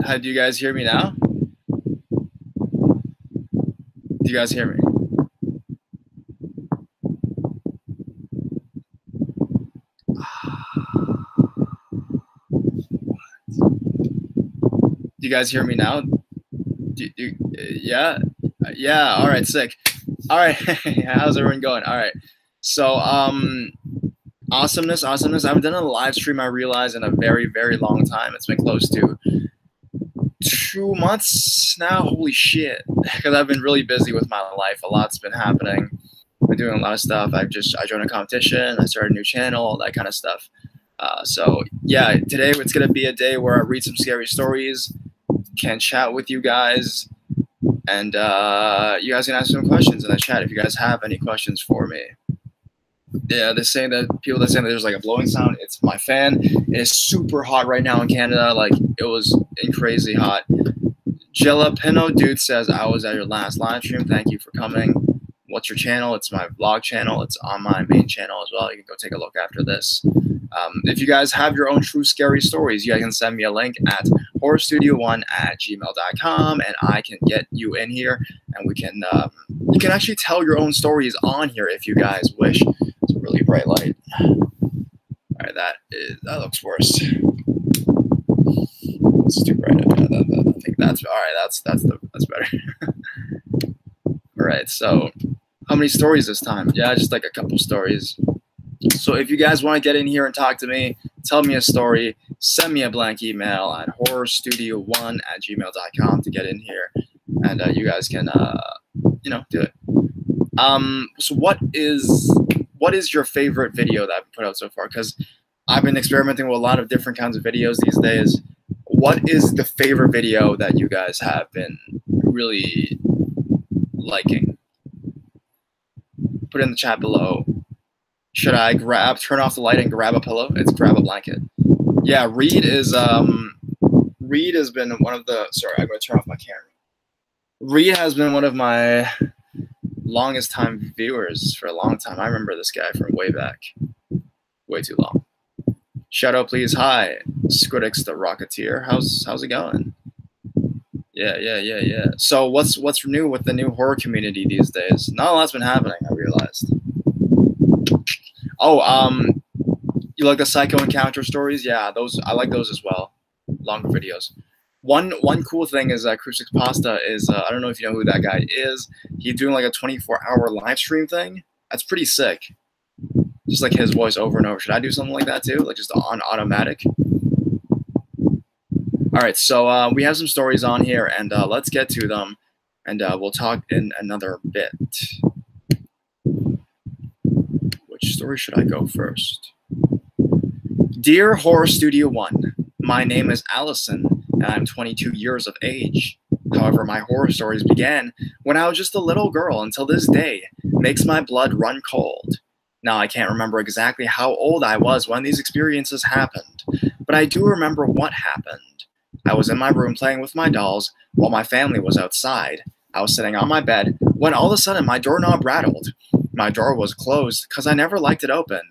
How do you guys hear me now? Do you guys hear me? Do you guys hear me now? Yeah? Yeah, all right, sick. All right, how's everyone going? All right, so, awesomeness. I haven't done a live stream, I realize, in a very, very long time. It's been close to 2 months now. Holy shit, because I've been really busy with my life. A lot's been happening. I've been doing a lot of stuff. I joined a competition. I started a new channel, all that kind of stuff. So yeah, today it's gonna be a day where I read some scary stories, can chat with you guys, and you guys can ask some questions in the chat if you guys have any questions for me. Yeah, they're saying that there's like a blowing sound. It's my fan. It is super hot right now in Canada. Like, it was crazy hot. Jalapeno Dude says, I was at your last live stream. Thank you for coming. What's your channel? It's my vlog channel. It's on my main channel as well. You can go take a look after this. If you guys have your own true scary stories, you guys can send me a link at horrorstudio1@gmail.com, and I can get you in here, and we can you can actually tell your own stories on here if you guys wish. It's a really bright light. All right, that looks worse. It's too bright. I think that's all right. That's better. All right, so how many stories this time? Yeah, just like a couple stories. So if you guys want to get in here and talk to me, tell me a story, send me a blank email at horrorstudio1@gmail.com to get in here, and you guys can do it. So what is your favorite video that I've put out so far? Because I've been experimenting with a lot of different kinds of videos these days. What is the favorite video that you guys have been really liking? Put it in the chat below. Should I turn off the light and grab a pillow? It's grab a blanket. Yeah, Reed has been one of the, sorry, I'm going to turn off my camera. Reed has been one of my longest time viewers for a long time. I remember this guy from way back. Way too long. Shout out, please. Hi, Squidix the Rocketeer. How's it going? Yeah. So what's new with the new horror community these days? Not a lot's been happening, I realized. Oh, you like the psycho encounter stories? Yeah, those, I like those as well. Longer videos. One cool thing is Crucix Pasta is I don't know if you know who that guy is. He's doing like a 24-hour live stream thing. That's pretty sick. Just like his voice over and over. Should I do something like that too? Like just on automatic? All right, so we have some stories on here, and let's get to them, and we'll talk in another bit. Which story should I go first? Dear Horror Studio 1, my name is Allison, and I'm 22 years of age. However, my horror stories began when I was just a little girl until this day makes my blood run cold. Now, I can't remember exactly how old I was when these experiences happened, but I do remember what happened. I was in my room playing with my dolls while my family was outside. I was sitting on my bed when all of a sudden my doorknob rattled. My door was closed because I never liked it open.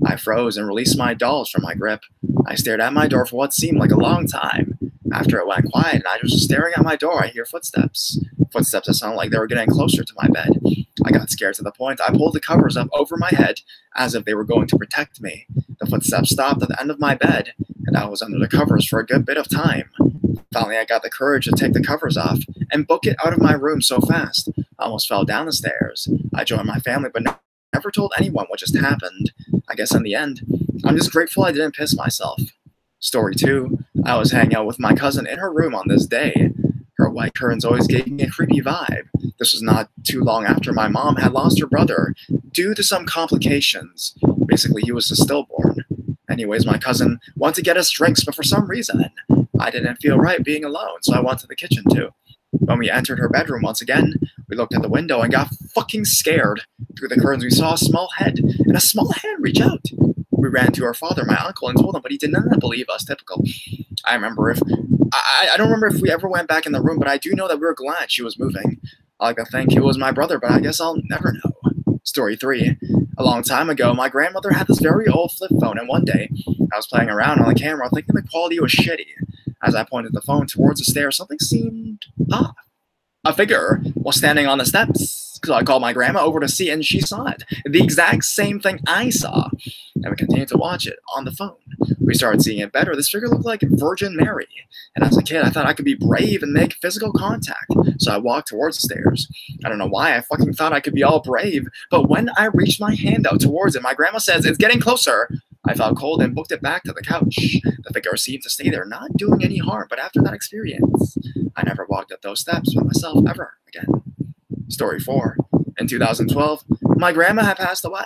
I froze and released my dolls from my grip. I stared at my door for what seemed like a long time. After it went quiet and I was just staring at my door, I hear footsteps. Footsteps that sounded like they were getting closer to my bed. I got scared to the point I pulled the covers up over my head as if they were going to protect me. The footsteps stopped at the end of my bed, and I was under the covers for a good bit of time. Finally, I got the courage to take the covers off and book it out of my room so fast. I almost fell down the stairs. I joined my family, but never told anyone what just happened. I guess in the end, I'm just grateful I didn't piss myself. Story 2. I was hanging out with my cousin in her room on this day. Her white curtains always gave me a creepy vibe. This was not too long after my mom had lost her brother due to some complications. Basically, he was a stillborn. Anyways, my cousin wanted to get us drinks, but for some reason, I didn't feel right being alone, so I went to the kitchen too. When we entered her bedroom once again, we looked at the window and got fucking scared. Through the curtains, we saw a small head and a small hand reach out. We ran to our father, my uncle, and told him, but he did not believe us. Typical. I don't remember if we ever went back in the room, but I do know that we were glad she was moving. I like to think it was my brother, but I guess I'll never know. Story 3. A long time ago, my grandmother had this very old flip phone, and one day, I was playing around on the camera thinking the quality was shitty. As I pointed the phone towards the stairs, something seemed off. A figure was standing on the steps. So I called my grandma over to see, and she saw it. The exact same thing I saw. And we continued to watch it on the phone. We started seeing it better. This figure looked like Virgin Mary. And as a kid, I thought I could be brave and make physical contact. So I walked towards the stairs. I don't know why I fucking thought I could be all brave. But when I reached my hand out towards it, my grandma says, "It's getting closer." I felt cold and booked it back to the couch. The figure seemed to stay there, not doing any harm. But after that experience, I never walked up those steps by myself ever again. Story 4. In 2012, my grandma had passed away,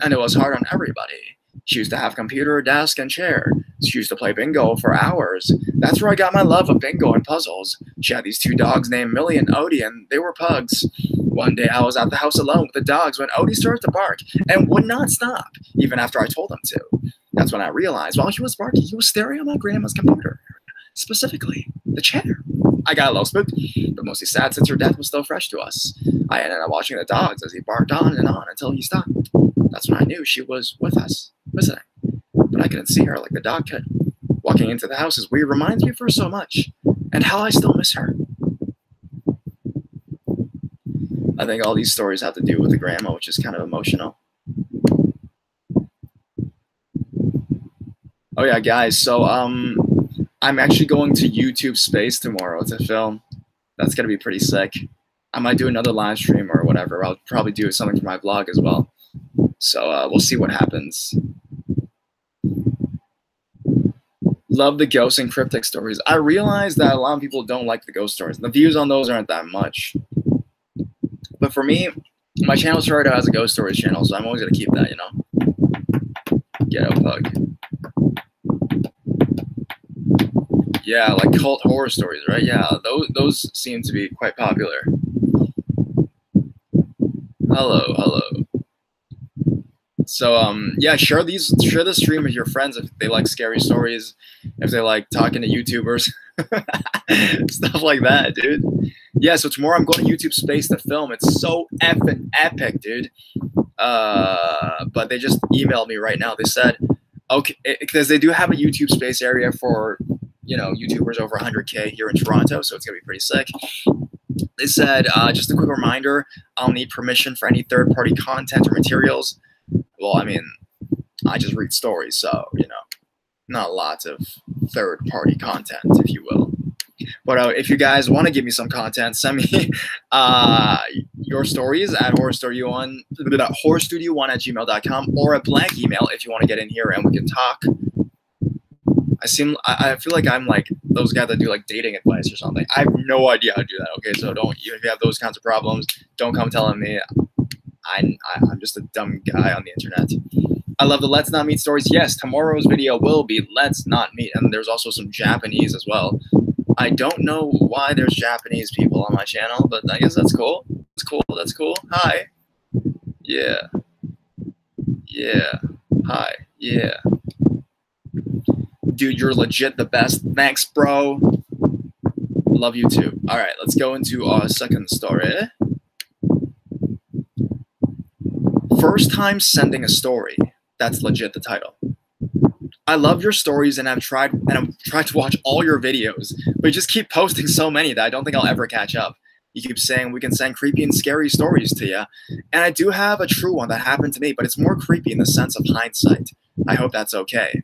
and it was hard on everybody. She used to have computer, desk, and chair. She used to play bingo for hours. That's where I got my love of bingo and puzzles. She had these 2 dogs named Millie and Odie, and they were pugs. One day I was at the house alone with the dogs when Odie started to bark and would not stop, even after I told him to. That's when I realized while he was barking, he was staring at my grandma's computer, specifically the chair. I got a little spooked, but mostly sad since her death was still fresh to us. I ended up watching the dogs as he barked on and on until he stopped. That's when I knew she was with us, visiting. But I couldn't see her like the dog could. Walking into the house is weird, reminds me of her so much, and how I still miss her. I think all these stories have to do with the grandma, which is kind of emotional. Oh yeah, guys, so I'm actually going to YouTube Space tomorrow to film. That's gonna be pretty sick. I might do another live stream or whatever. I'll probably do something for my vlog as well. So we'll see what happens. Love the ghost and cryptic stories. I realize that a lot of people don't like the ghost stories. The views on those aren't that much. But for me, my channel started out as a ghost stories channel, so I'm always gonna keep that, you know. Ghetto pug. Yeah, like cult horror stories, right? Yeah, those seem to be quite popular. Hello. So yeah, share the stream with your friends if they like scary stories, if they like talking to YouTubers, stuff like that, dude. Yeah, so tomorrow I'm going to YouTube Space to film. It's so effing epic, dude. But they just emailed me right now. They said, okay, because they do have a YouTube Space area for, you know, YouTubers over 100K here in Toronto, so it's gonna be pretty sick. They said, just a quick reminder, I'll need permission for any third-party content or materials. Well, I mean, I just read stories, so, you know, not lots of third-party content, if you will. But if you guys want to give me some content, send me your stories at horrorstudio1@gmail.com or a blank email if you want to get in here and we can talk. I feel like I'm like those guys that do like dating advice or something. I have no idea how to do that. Okay, so don't, if you have those kinds of problems, don't come telling me. I'm just a dumb guy on the internet. I love the Let's Not Meet stories. Yes, tomorrow's video will be Let's Not Meet, and there's also some Japanese as well. I don't know why there's Japanese people on my channel, but I guess that's cool. That's cool. That's cool. Hi. Yeah. Yeah. Hi. Yeah. Dude, you're legit the best. Thanks, bro. Love you too. All right, let's go into our second story. First time sending a story. That's legit the title. I love your stories and I've tried to watch all your videos, but you just keep posting so many that I don't think I'll ever catch up. You keep saying we can send creepy and scary stories to you. And I do have a true one that happened to me, but it's more creepy in the sense of hindsight. I hope that's okay.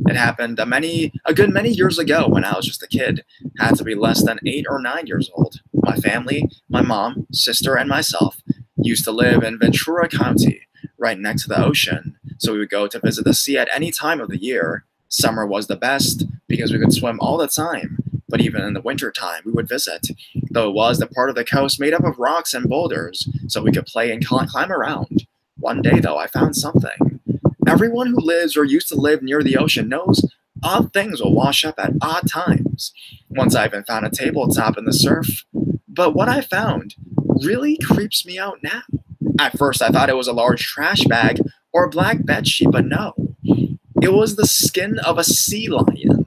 It happened a good many years ago when I was just a kid. Had to be less than 8 or 9 years old. My family, my mom, sister, and myself used to live in Ventura County, right next to the ocean. So we would go to visit the sea at any time of the year. Summer was the best because we could swim all the time. But even in the winter time, we would visit. Though it was the part of the coast made up of rocks and boulders, so we could play and climb around. One day, though, I found something. Everyone who lives or used to live near the ocean knows odd things will wash up at odd times. Once I even found a tabletop in the surf. But what I found really creeps me out now. At first, I thought it was a large trash bag or a black bedsheet, but no. It was the skin of a sea lion.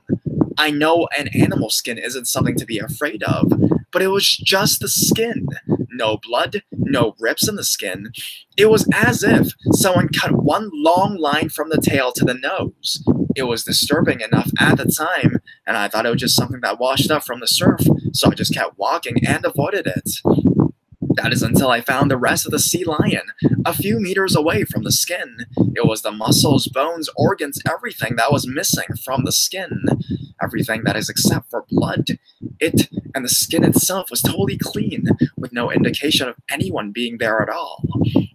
I know an animal skin isn't something to be afraid of, but it was just the skin. No blood, no rips in the skin. It was as if someone cut one long line from the tail to the nose. It was disturbing enough at the time, and I thought it was just something that washed up from the surf, so I just kept walking and avoided it. That is until I found the rest of the sea lion, a few meters away from the skin. It was the muscles, bones, organs, everything that was missing from the skin. Everything that is except for blood. It and the skin itself was totally clean, with no indication of anyone being there at all.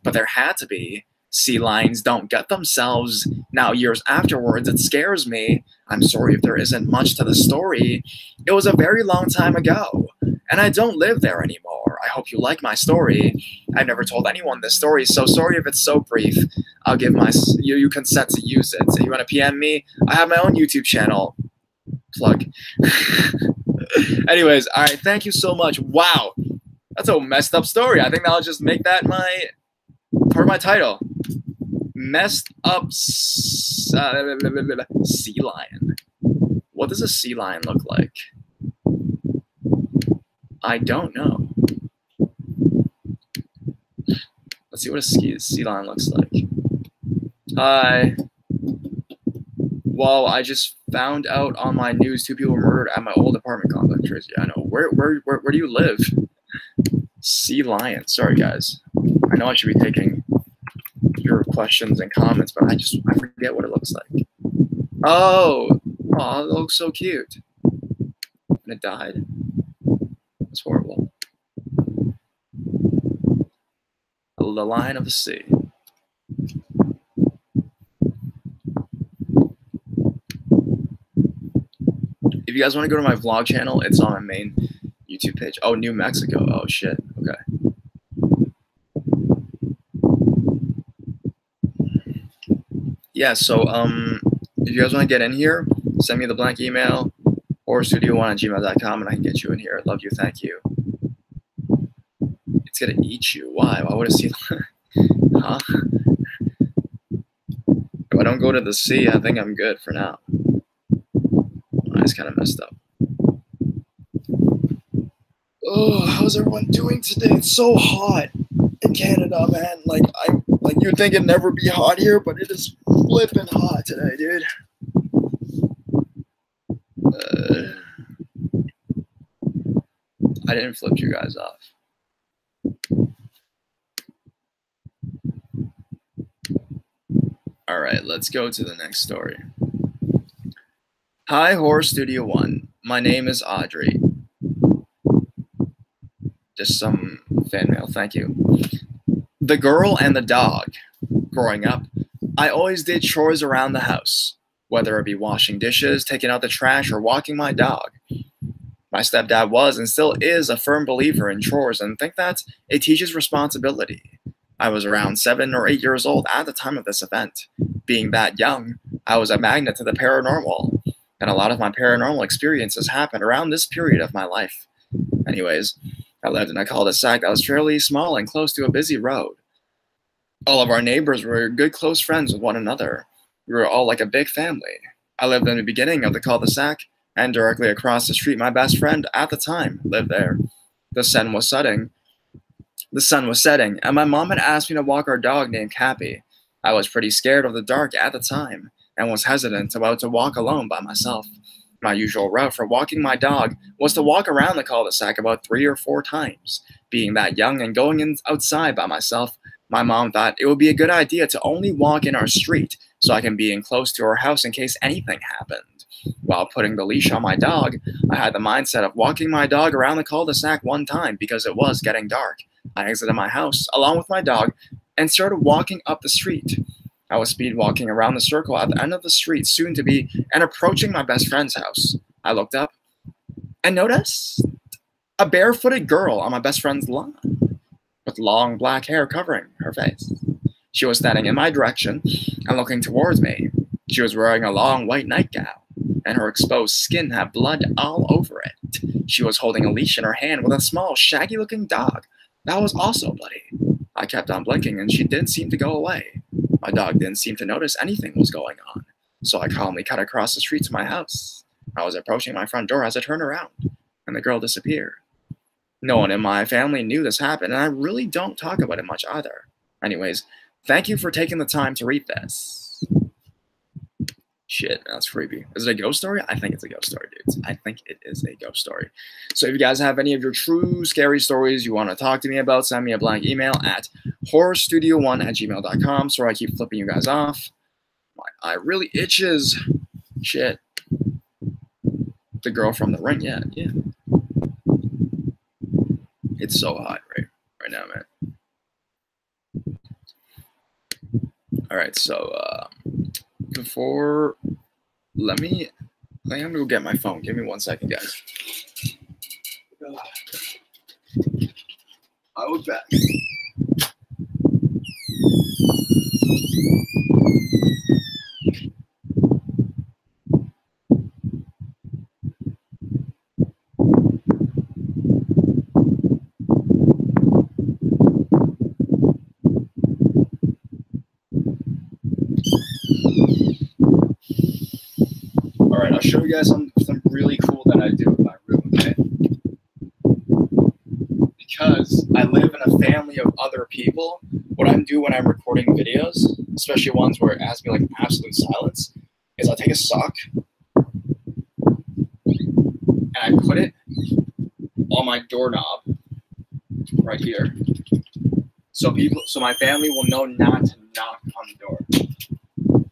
But there had to be. Sea lions don't gut themselves. Now, years afterwards, it scares me. I'm sorry if there isn't much to the story. It was a very long time ago, and I don't live there anymore. I hope you like my story. I've never told anyone this story, so sorry if it's so brief. I'll give you consent to use it. If you want to PM me, I have my own YouTube channel. Plug. Anyways, all right, thank you so much. Wow, that's a messed up story. I think I'll just make that part of my title. Messed up sea lion. What does a sea lion look like? I don't know. Let's see what a sea lion looks like. Hi. Well, I just found out on my news 2 people were murdered at my old apartment complex, Tracy. I know. Where do you live? Sea lion. Sorry, guys. I know I should be taking your questions and comments, but I forget what it looks like. Oh, it looks so cute. And it died. That's horrible. The lion of the sea. If you guys want to go to my vlog channel, it's on my main YouTube page. Oh, New Mexico. Oh, shit. Okay. Yeah, so if you guys want to get in here, send me the blank email or studio1@gmail.com and I can get you in here. Love you. Thank you. It's going to eat you. Why? Why would it see? Huh? If I don't go to the sea, I think I'm good for now. It's kind of messed up. Oh, how's everyone doing today? It's so hot in Canada, man. Like you'd think it'd never be hot here, but it is flipping hot today, dude. I didn't flip you guys off. All right, let's go to the next story. Hi, Horror Studio 1. My name is Audrey. Just some fan mail, thank you. The girl and the dog. Growing up, I always did chores around the house, whether it be washing dishes, taking out the trash, or walking my dog. My stepdad was and still is a firm believer in chores and think that it teaches responsibility. I was around 7 or 8 years old at the time of this event. Being that young, I was a magnet to the paranormal, and a lot of my paranormal experiences happened around this period of my life. Anyways, I lived in a cul-de-sac that was fairly small and close to a busy road. All of our neighbors were good close friends with one another. We were all like a big family. I lived in the beginning of the cul-de-sac, and directly across the street, my best friend at the time lived there. The sun was setting, and my mom had asked me to walk our dog named Cappy. I was pretty scared of the dark at the time, and was hesitant about to walk alone by myself. My usual route for walking my dog was to walk around the cul-de-sac about 3 or 4 times. Being that young and going outside by myself, my mom thought it would be a good idea to only walk in our street so I can be in close to our house in case anything happened. While putting the leash on my dog, I had the mindset of walking my dog around the cul-de-sac one time because it was getting dark. I exited my house along with my dog and started walking up the street. I was speed walking around the circle at the end of the street, soon to be, and approaching my best friend's house. I looked up and noticed a barefooted girl on my best friend's lawn with long black hair covering her face. She was standing in my direction and looking towards me. She was wearing a long white nightgown, and her exposed skin had blood all over it. She was holding a leash in her hand with a small, shaggy-looking dog that was also bloody. I kept on blinking, and she didn't seem to go away. My dog didn't seem to notice anything was going on, so I calmly cut across the street to my house. I was approaching my front door as I turned around, and the girl disappeared. No one in my family knew this happened, and I really don't talk about it much either. Anyways, thank you for taking the time to read this. Shit, that's creepy. Is it a ghost story? I think it's a ghost story, dudes. I think it is a ghost story. So if you guys have any of your true scary stories you want to talk to me about, send me a blank email at horrorstudio1@gmail.com. Sorry I keep flipping you guys off. My eye really itches. Shit. The girl from the ring, yeah. It's so hot right now, man. All right, so before, I think I'm gonna go get my phone. Give me 1 second, guys. I will be back. All right, I'll show you guys something really cool that I do in my room, okay? Because I live in a family of other people, what I do when I'm recording videos, especially ones where it has me like absolute silence, is I take a sock and I put it on my doorknob right here. So my family will know not to knock on the door.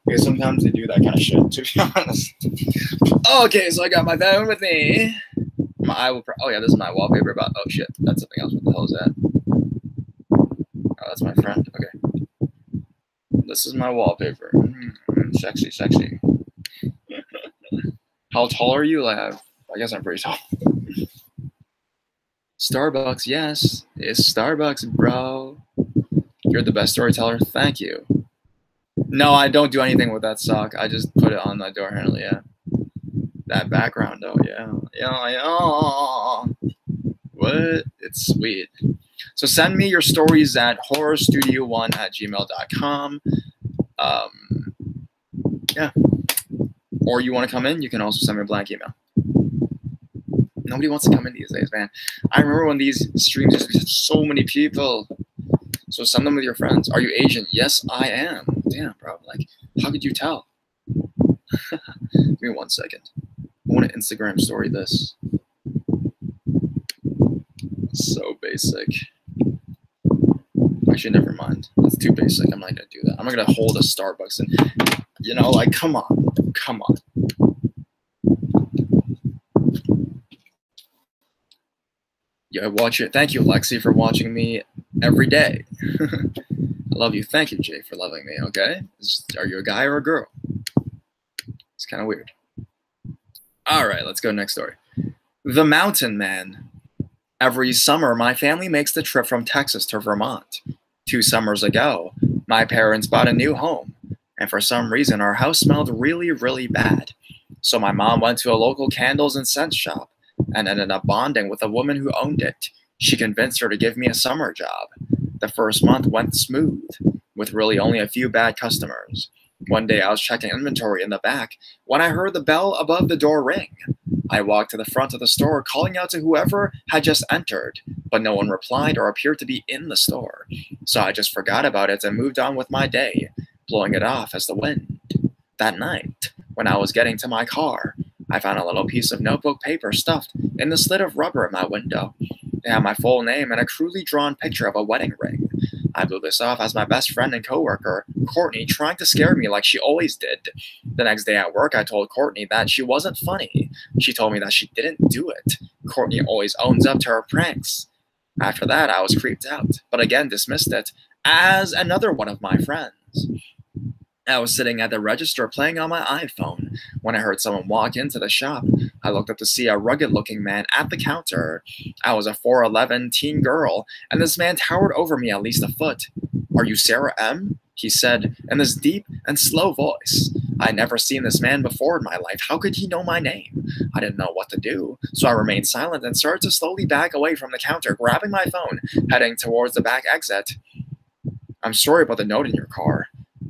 Because sometimes they do that kind of shit, to be honest. Okay, so I got my phone with me. Oh yeah, this is my wallpaper about, oh shit, that's something else. What the hell is that? Oh, that's my friend, okay. This is my wallpaper. Sexy, sexy. How tall are you? I guess I'm pretty tall. Starbucks, yes. It's Starbucks, bro. You're the best storyteller. Thank you. No, I don't do anything with that sock. I just put it on my door handle, yeah. That background, though, yeah. What? It's sweet. So send me your stories at horrorstudio1@gmail.com. Yeah. Or you want to come in, you can also send me a blank email. Nobody wants to come in these days, man. I remember when these streams used to be so many people. So send them with your friends. Are you Asian? Yes, I am. Damn, bro. Like, how could you tell? Give me 1 second. I want to Instagram story this. So basic. Actually, never mind. That's too basic. I'm not going to do that. I'm not going to hold a Starbucks and, you know, like, come on. Come on. Yeah, watch it. Thank you, Lexi, for watching me every day. I love you. Thank you, Jay, for loving me, okay? Are you a guy or a girl? It's kind of weird. All right, let's go next story. The Mountain Man. Every summer, my family makes the trip from Texas to Vermont. 2 summers ago, my parents bought a new home, and for some reason, our house smelled really, really bad. So my mom went to a local candles and scent shop and ended up bonding with a woman who owned it. She convinced her to give me a summer job. The first month went smooth, with really only a few bad customers. One day I was checking inventory in the back when I heard the bell above the door ring. I walked to the front of the store calling out to whoever had just entered, but no one replied or appeared to be in the store. So I just forgot about it and moved on with my day, blowing it off as the wind. That night, when I was getting to my car, I found a little piece of notebook paper stuffed in the slit of rubber in my window. It had my full name and a crudely drawn picture of a wedding ring. I blew this off as my best friend and coworker, Courtney, trying to scare me like she always did. The next day at work, I told Courtney that she wasn't funny. She told me that she didn't do it. Courtney always owns up to her pranks. After that, I was creeped out, but again dismissed it as another one of my friends. I was sitting at the register playing on my iPhone when I heard someone walk into the shop. I looked up to see a rugged-looking man at the counter. I was a 4'11" teen girl, and this man towered over me at least a foot. "Are you Sarah M?" he said in this deep and slow voice. I had never seen this man before in my life. How could he know my name? I didn't know what to do, so I remained silent and started to slowly back away from the counter, grabbing my phone, heading towards the back exit. "I'm sorry about the note in your car.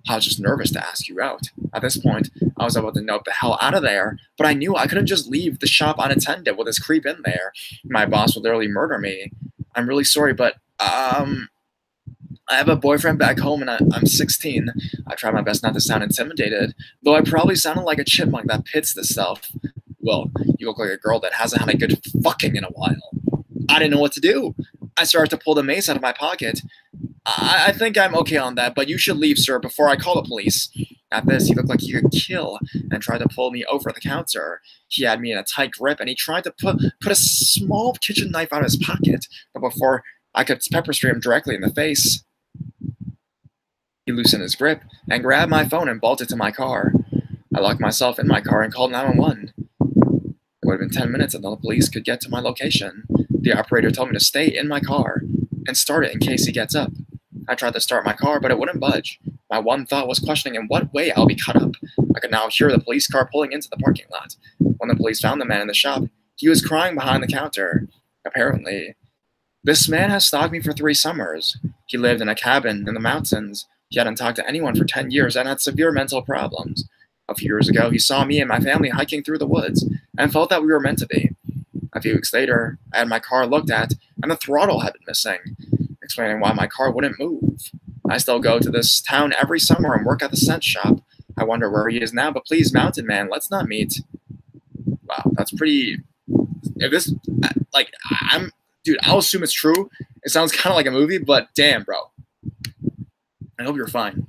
I was just nervous to ask you out." At this point, I was about to note the hell out of there, but I knew I couldn't just leave the shop unattended with this creep in there. My boss would literally murder me. "I'm really sorry, but, I have a boyfriend back home and I'm 16. I try my best not to sound intimidated, though I probably sounded like a chipmunk that pits itself. Well, you look like a girl that hasn't had a good fucking in a while. I didn't know what to do. I started to pull the mace out of my pocket. I think I'm okay on that, but you should leave, sir, before I call the police. At this, he looked like he could kill and tried to pull me over the counter. He had me in a tight grip, and he tried to put a small kitchen knife out of his pocket, but before I could pepper spray him directly in the face, he loosened his grip and grabbed my phone and bolted to my car. I locked myself in my car and called 911. It would have been 10 minutes until the police could get to my location. The operator told me to stay in my car and start it in case he gets up. I tried to start my car, but it wouldn't budge. My one thought was questioning in what way I'll be cut up. I could now hear the police car pulling into the parking lot. When the police found the man in the shop, he was crying behind the counter. Apparently, this man has stalked me for 3 summers. He lived in a cabin in the mountains. He hadn't talked to anyone for 10 years and had severe mental problems. A few years ago, he saw me and my family hiking through the woods and felt that we were meant to be. A few weeks later, I had my car looked at and the throttle had been missing, explaining why my car wouldn't move. I still go to this town every summer and work at the scent shop. I wonder where he is now, but please, Mountain Man, let's not meet. Wow, that's pretty... If this... Like, Dude, I'll assume it's true. It sounds kind of like a movie, but damn, bro. I hope you're fine.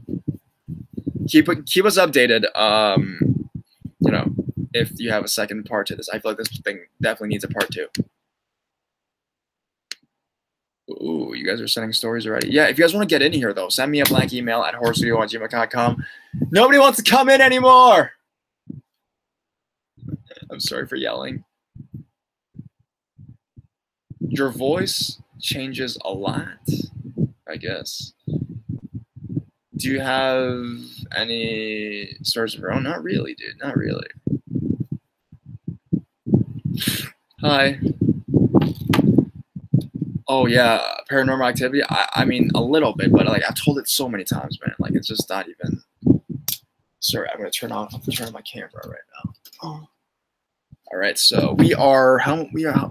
Keep us updated, you know, if you have a second part to this. I feel like this thing definitely needs a part 2. Ooh, you guys are sending stories already. Yeah, if you guys want to get in here, though, send me a blank email at horrorstudio@gmail.com. Nobody wants to come in anymore! I'm sorry for yelling. Your voice changes a lot, I guess. Do you have any stories of your own? Not really, dude. Not really. Hi. Oh, yeah. Paranormal Activity? I mean, a little bit, but like I've told it so many times, man. Like it's just not even... Sorry, I'm going to turn on my camera right now. Oh. All right, so we are about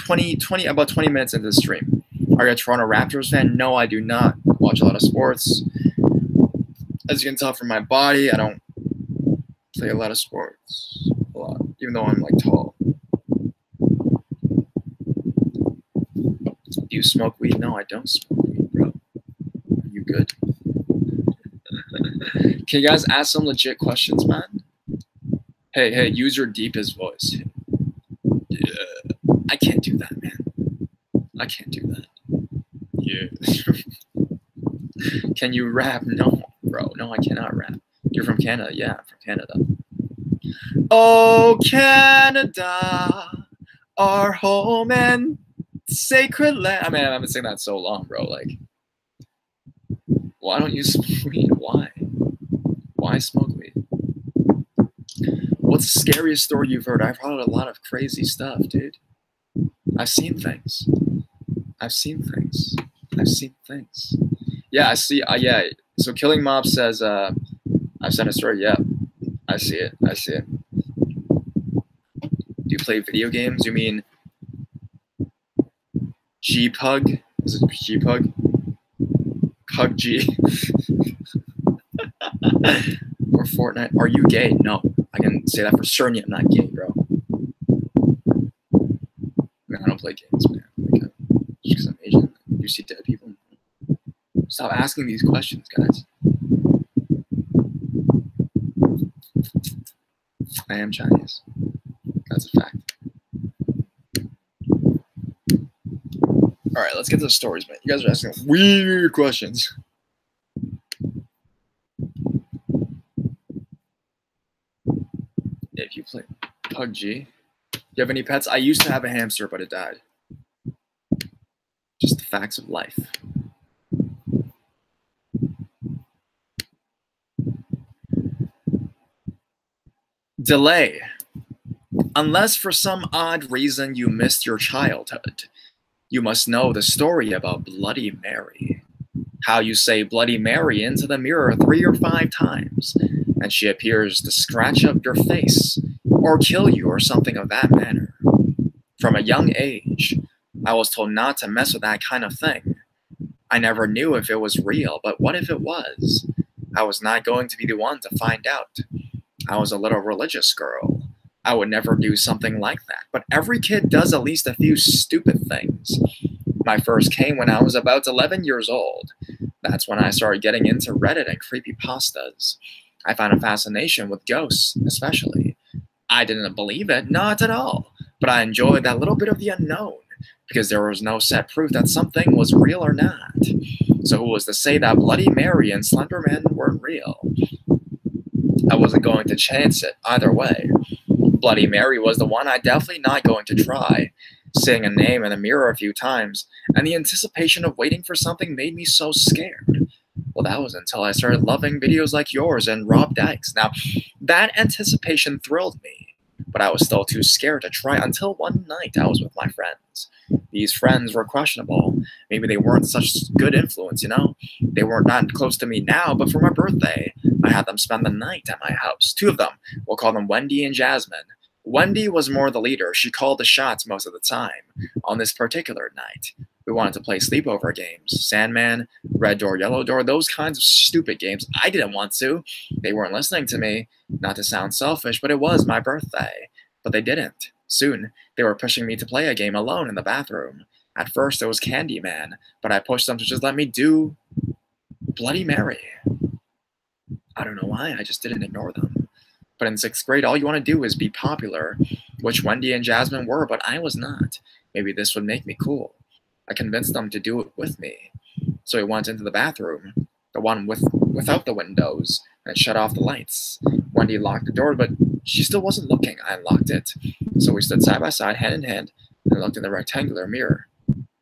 20 minutes into the stream. Are you a Toronto Raptors fan? No, I do not watch a lot of sports. As you can tell from my body, I don't play a lot of sports. A lot, even though I'm like tall. Do you smoke weed? No, I don't smoke weed, bro. Are you good? Can you guys ask some legit questions, man? Hey, use your deepest voice. Yeah. I can't do that, man. I can't do that. Yeah. Can you rap? No, bro. No, I cannot rap. You're from Canada? Yeah, I'm from Canada. Oh, Canada, our home and sacred land. I mean, I've been singing that so long, bro. Like, why don't you smoke weed? Why? Why smoke weed? What's the scariest story you've heard? I've heard a lot of crazy stuff, dude. I've seen things. I've seen things. I've seen things. Yeah, I see. Yeah. So Killing Mob says, I've sent a story. Yeah, I see it. I see it. Do you play video games? You mean G-Pug? Is it G-Pug? PUBG. Or Fortnite. Are you gay? No. I can say that for certain. I'm not gay, bro. Man, I don't play games, man. Like, just because I'm Asian. You see dead people. Stop asking these questions, guys. I am Chinese. That's a fact. All right, let's get to the stories, man. You guys are asking weird questions. If you play PUBG, do you have any pets? I used to have a hamster, but it died. Just the facts of life. Delay. Unless for some odd reason you missed your childhood, you must know the story about Bloody Mary. How you say Bloody Mary into the mirror 3 or 5 times, and she appears to scratch up your face, or kill you, or something of that manner. From a young age, I was told not to mess with that kind of thing. I never knew if it was real, but what if it was? I was not going to be the one to find out. I was a little religious girl. I would never do something like that, but every kid does at least a few stupid things. My first came when I was about 11 years old. That's when I started getting into Reddit and creepypastas. I found a fascination with ghosts, especially. I didn't believe it, not at all, but I enjoyed that little bit of the unknown, because there was no set proof that something was real or not. So who was to say that Bloody Mary and Slenderman weren't real? I wasn't going to chance it either way. Bloody Mary was the one I definitely not going to try. Seeing a name in the mirror a few times, and the anticipation of waiting for something made me so scared. Well, that was until I started loving videos like yours and Rob Dykes. Now, that anticipation thrilled me, but I was still too scared to try until one night I was with my friends. These friends were questionable. Maybe they weren't such good influence, you know? They weren't not close to me now, but for my birthday, I had them spend the night at my house. Two of them. We'll call them Wendy and Jasmine. Wendy was more the leader. She called the shots most of the time. On this particular night, we wanted to play sleepover games. Sandman, Red Door, Yellow Door, those kinds of stupid games. I didn't want to. They weren't listening to me. Not to sound selfish, but it was my birthday. But they didn't. Soon, they were pushing me to play a game alone in the bathroom. At first, it was Candyman, but I pushed them to just let me do Bloody Mary. I don't know why, I just didn't ignore them. But in 6th grade, all you want to do is be popular, which Wendy and Jasmine were, but I was not. Maybe this would make me cool. I convinced them to do it with me. So we went into the bathroom, the one without the windows, and shut off the lights. Wendy locked the door, but she still wasn't looking. I unlocked it. So we stood side by side, hand in hand, and looked in the rectangular mirror.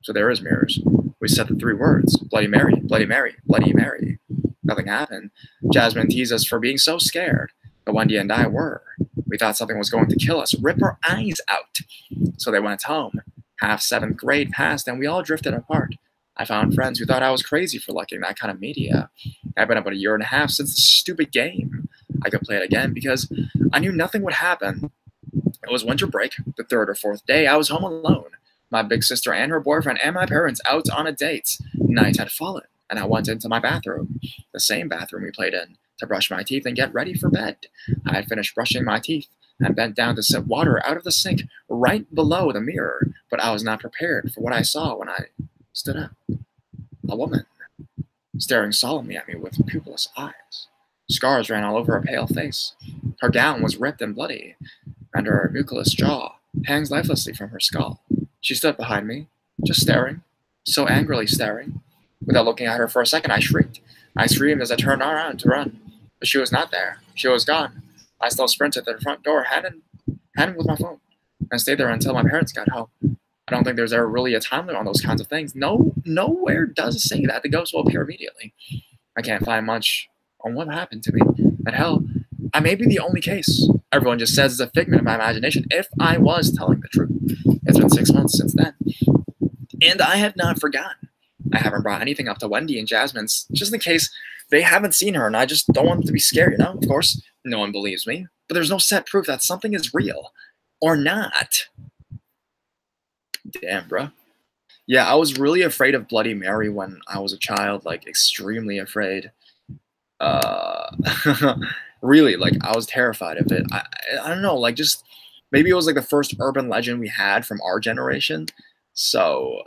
So there is mirrors. We said the 3 words, Bloody Mary, Bloody Mary, Bloody Mary. Nothing happened. Jasmine teased us for being so scared. But Wendy and I were. We thought something was going to kill us, rip our eyes out. So they went home. Half 7th grade passed, and we all drifted apart. I found friends who thought I was crazy for liking that kind of media. I've been about a year and a half since the stupid game. I could play it again because I knew nothing would happen. It was winter break, the 3rd or 4th day. I was home alone. My big sister and her boyfriend and my parents out on a date. Night had fallen, and I went into my bathroom, the same bathroom we played in, to brush my teeth and get ready for bed. I had finished brushing my teeth and bent down to sip water out of the sink right below the mirror, but I was not prepared for what I saw when I stood up. A woman, staring solemnly at me with pupilless eyes. Scars ran all over her pale face. Her gown was ripped and bloody, and her mucilous jaw hangs lifelessly from her skull. She stood behind me, just staring, so angrily staring. Without looking at her for a second, I shrieked. I screamed as I turned around to run, but she was not there. She was gone. I still sprinted to the front door, hand in with my phone, and stayed there until my parents got home. I don't think there's ever really a time limit on those kinds of things. Nowhere does say that the ghost will appear immediately. I can't find much on what happened to me. And hell, I may be the only case. Everyone just says it's a figment of my imagination if I was telling the truth. It's been 6 months since then, and I have not forgotten. I haven't brought anything up to Wendy and Jasmine's, just in case they haven't seen her, and I just don't want them to be scared, you know? Of course, no one believes me, but there's no set proof that something is real or not. Damn, bro. Yeah, I was really afraid of Bloody Mary when I was a child, like, extremely afraid. Really, like, I was terrified of it. I don't know, like, just, maybe it was, like, the first urban legend we had from our generation, so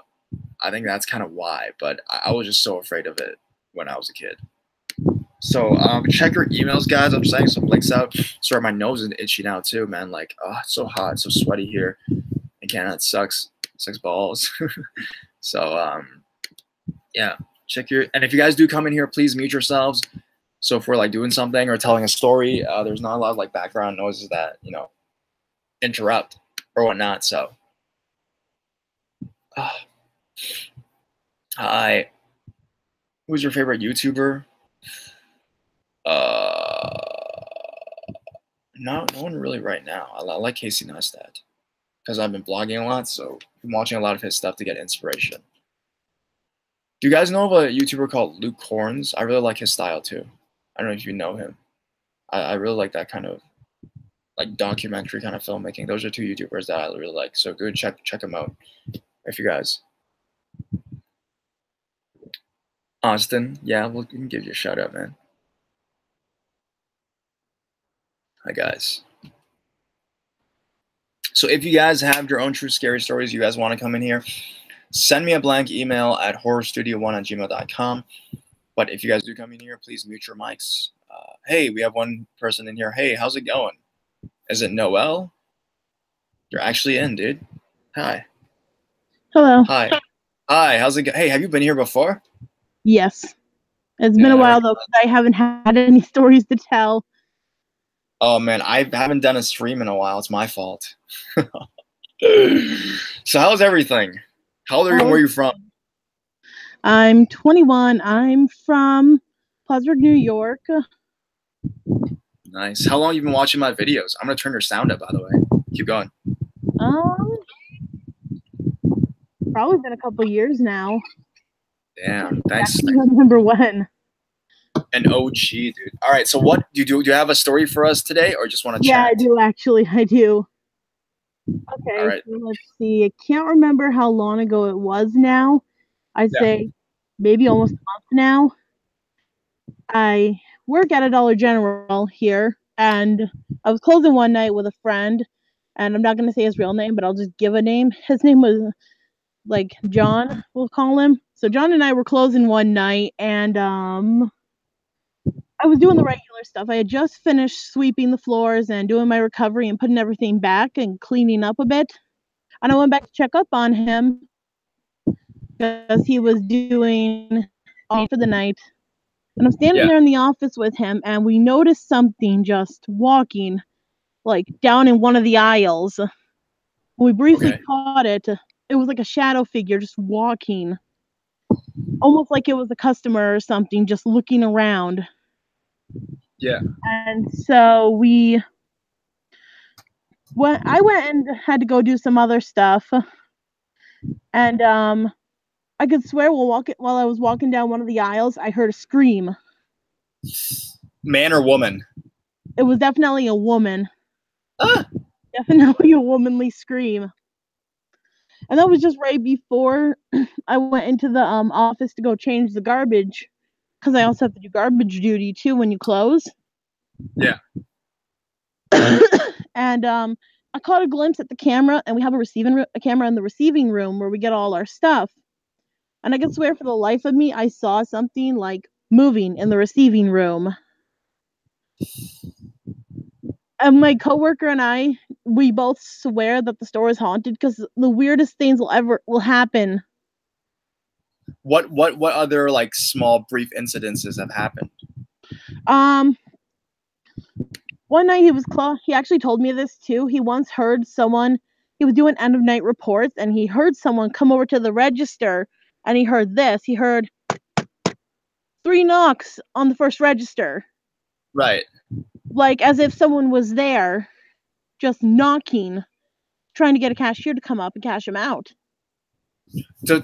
I think that's kind of why, but I was just so afraid of it when I was a kid. So check your emails, guys. I'm sending some links out. Sorry, my nose is itchy now too, man. Like, oh, it's so hot, it's so sweaty here. And Canada sucks balls. So yeah, check your, and if you guys do come in here, please mute yourselves. So if we're like doing something or telling a story, there's not a lot of like background noises that, you know, interrupt or whatnot. So hi, who's your favorite YouTuber? No one really right now. I like Casey Neistat because I've been blogging a lot, so I'm watching a lot of his stuff to get inspiration. Do you guys know of a YouTuber called Luke Horns? I really like his style too. I don't know if you know him. I really like that kind of like documentary kind of filmmaking. Those are 2 YouTubers that I really like. So go check them out if you guys. Austin, yeah, we can give you a shout out, man. Hi, guys. So if you guys have your own true scary stories, you guys want to come in here, send me a blank email at horrorstudio1@gmail.com. But if you guys do come in here, please mute your mics. Hey, we have one person in here. Hey, how's it going? Is it Noel? You're actually in, dude. Hi. Hello. Hi. Hi, how's it going? Hey, have you been here before? Yes. It's been a while, though, because I haven't had any stories to tell. Oh, man, I haven't done a stream in a while. It's my fault. So how's everything? How old are you and where are you from? I'm 21. I'm from Plattsburgh, New York. Nice. How long have you been watching my videos? I'm going to turn your sound up, by the way. Keep going. Probably been a couple years now. Damn, thanks. I don't remember when. An OG, dude. All right, so what do you have a story for us today, or just want to chat? Yeah, I do, actually. I do. Okay, all right. So let's see. I can't remember how long ago it was now. I'd say maybe almost a month now. I work at a Dollar General here, and I was closing one night with a friend, and I'm not going to say his real name, but I'll just give a name. His name was, like, John, we'll call him. So John and I were closing one night, and I was doing the regular stuff. I had just finished sweeping the floors and doing my recovery and putting everything back and cleaning up a bit. And I went back to check up on him because he was doing all for the night. And I'm standing there in the office with him, and we noticed something just walking, like, down in one of the aisles. We briefly caught it. It was like a shadow figure just walking. Almost like it was a customer or something, just looking around. Yeah. And so I went and had to go do some other stuff. And I could swear while I was walking down one of the aisles, I heard a scream. Man or woman? It was definitely a woman. Definitely a womanly scream. And that was just right before I went into the office to go change the garbage, because I also have to do garbage duty too when you close. Yeah. And I caught a glimpse at the camera, and we have a camera in the receiving room where we get all our stuff. And I can swear for the life of me, I saw something like moving in the receiving room. And my coworker and I, we both swear that the store is haunted because the weirdest things will happen. What other, like, small brief incidences have happened? One night he actually told me this too. He once heard someone, he was doing end of night reports, and he heard someone come over to the register, and he heard this. He heard 3 knocks on the first register. Right. Like as if someone was there, just knocking, trying to get a cashier to come up and cash him out. So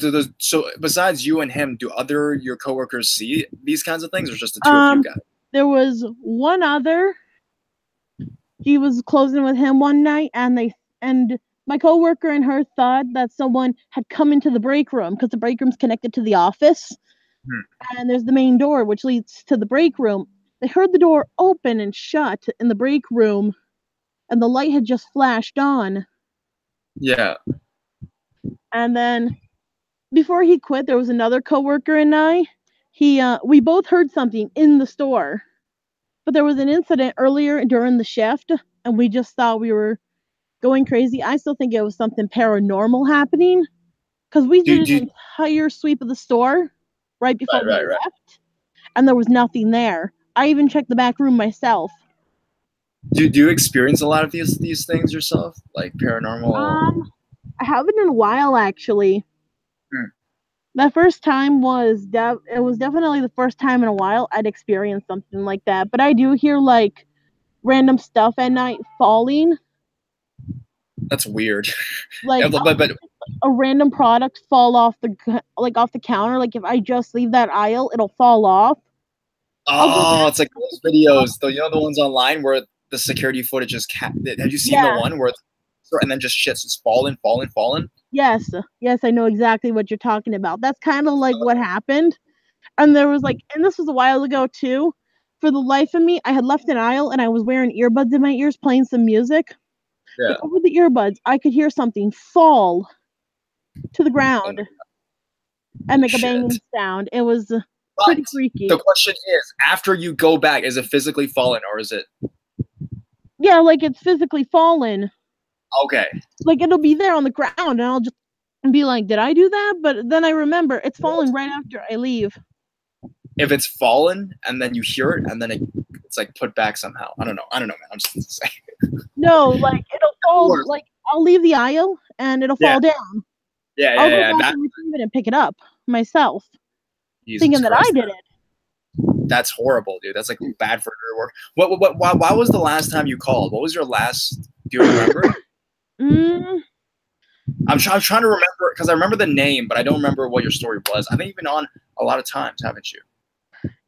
besides you and him, do your coworkers see these kinds of things, or just the two of you guys? There was one other. He was closing with him one night, and my coworker and her thought that someone had come into the break room, because the break room's connected to the office. And there's the main door which leads to the break room. They heard the door open and shut in the break room, and the light had just flashed on. Yeah. And then before he quit, there was another coworker and I. We both heard something in the store. But there was an incident earlier during the shift, and we just thought we were going crazy. I still think it was something paranormal happening, because we did an entire sweep of the store right before we left, and there was nothing there. I even checked the back room myself. Do you experience a lot of these things yourself, like paranormal? I haven't in a while, actually. That first time was definitely the first time in a while I'd experienced something like that. But I do hear like random stuff at night falling. That's weird. Like but a random product fall off the counter. Like if I just leave that aisle, it'll fall off. Oh, it's like those videos, though. You know the ones online where the security footage is have you seen the one where and then just shit's just falling? Yes, I know exactly what you're talking about. That's kind of like what happened. And there was like, and this was a while ago too. For the life of me, I had left an aisle and I was wearing earbuds in my ears playing some music. Yeah. But over the earbuds, I could hear something fall to the ground and make a banging sound. It was pretty freaky. The question is, after you go back, is it physically fallen or is it? Yeah, like it's physically fallen. Okay. Like it'll be there on the ground and I'll just be like, did I do that? But then I remember it's falling right after I leave. If it's fallen and then you hear it and then it's like put back somehow. I don't know, man. I'm just saying. No, like it'll fall. Like I'll leave the aisle and it'll fall down. I'll go back and retrieve it and pick it up myself, thinking that I did it. That's horrible, dude. That's like bad for your work. Why was the last time you called? What was your last? Do you remember? I'm trying to remember because I remember the name, but I don't remember what your story was. I think you've been on a lot of times, haven't you?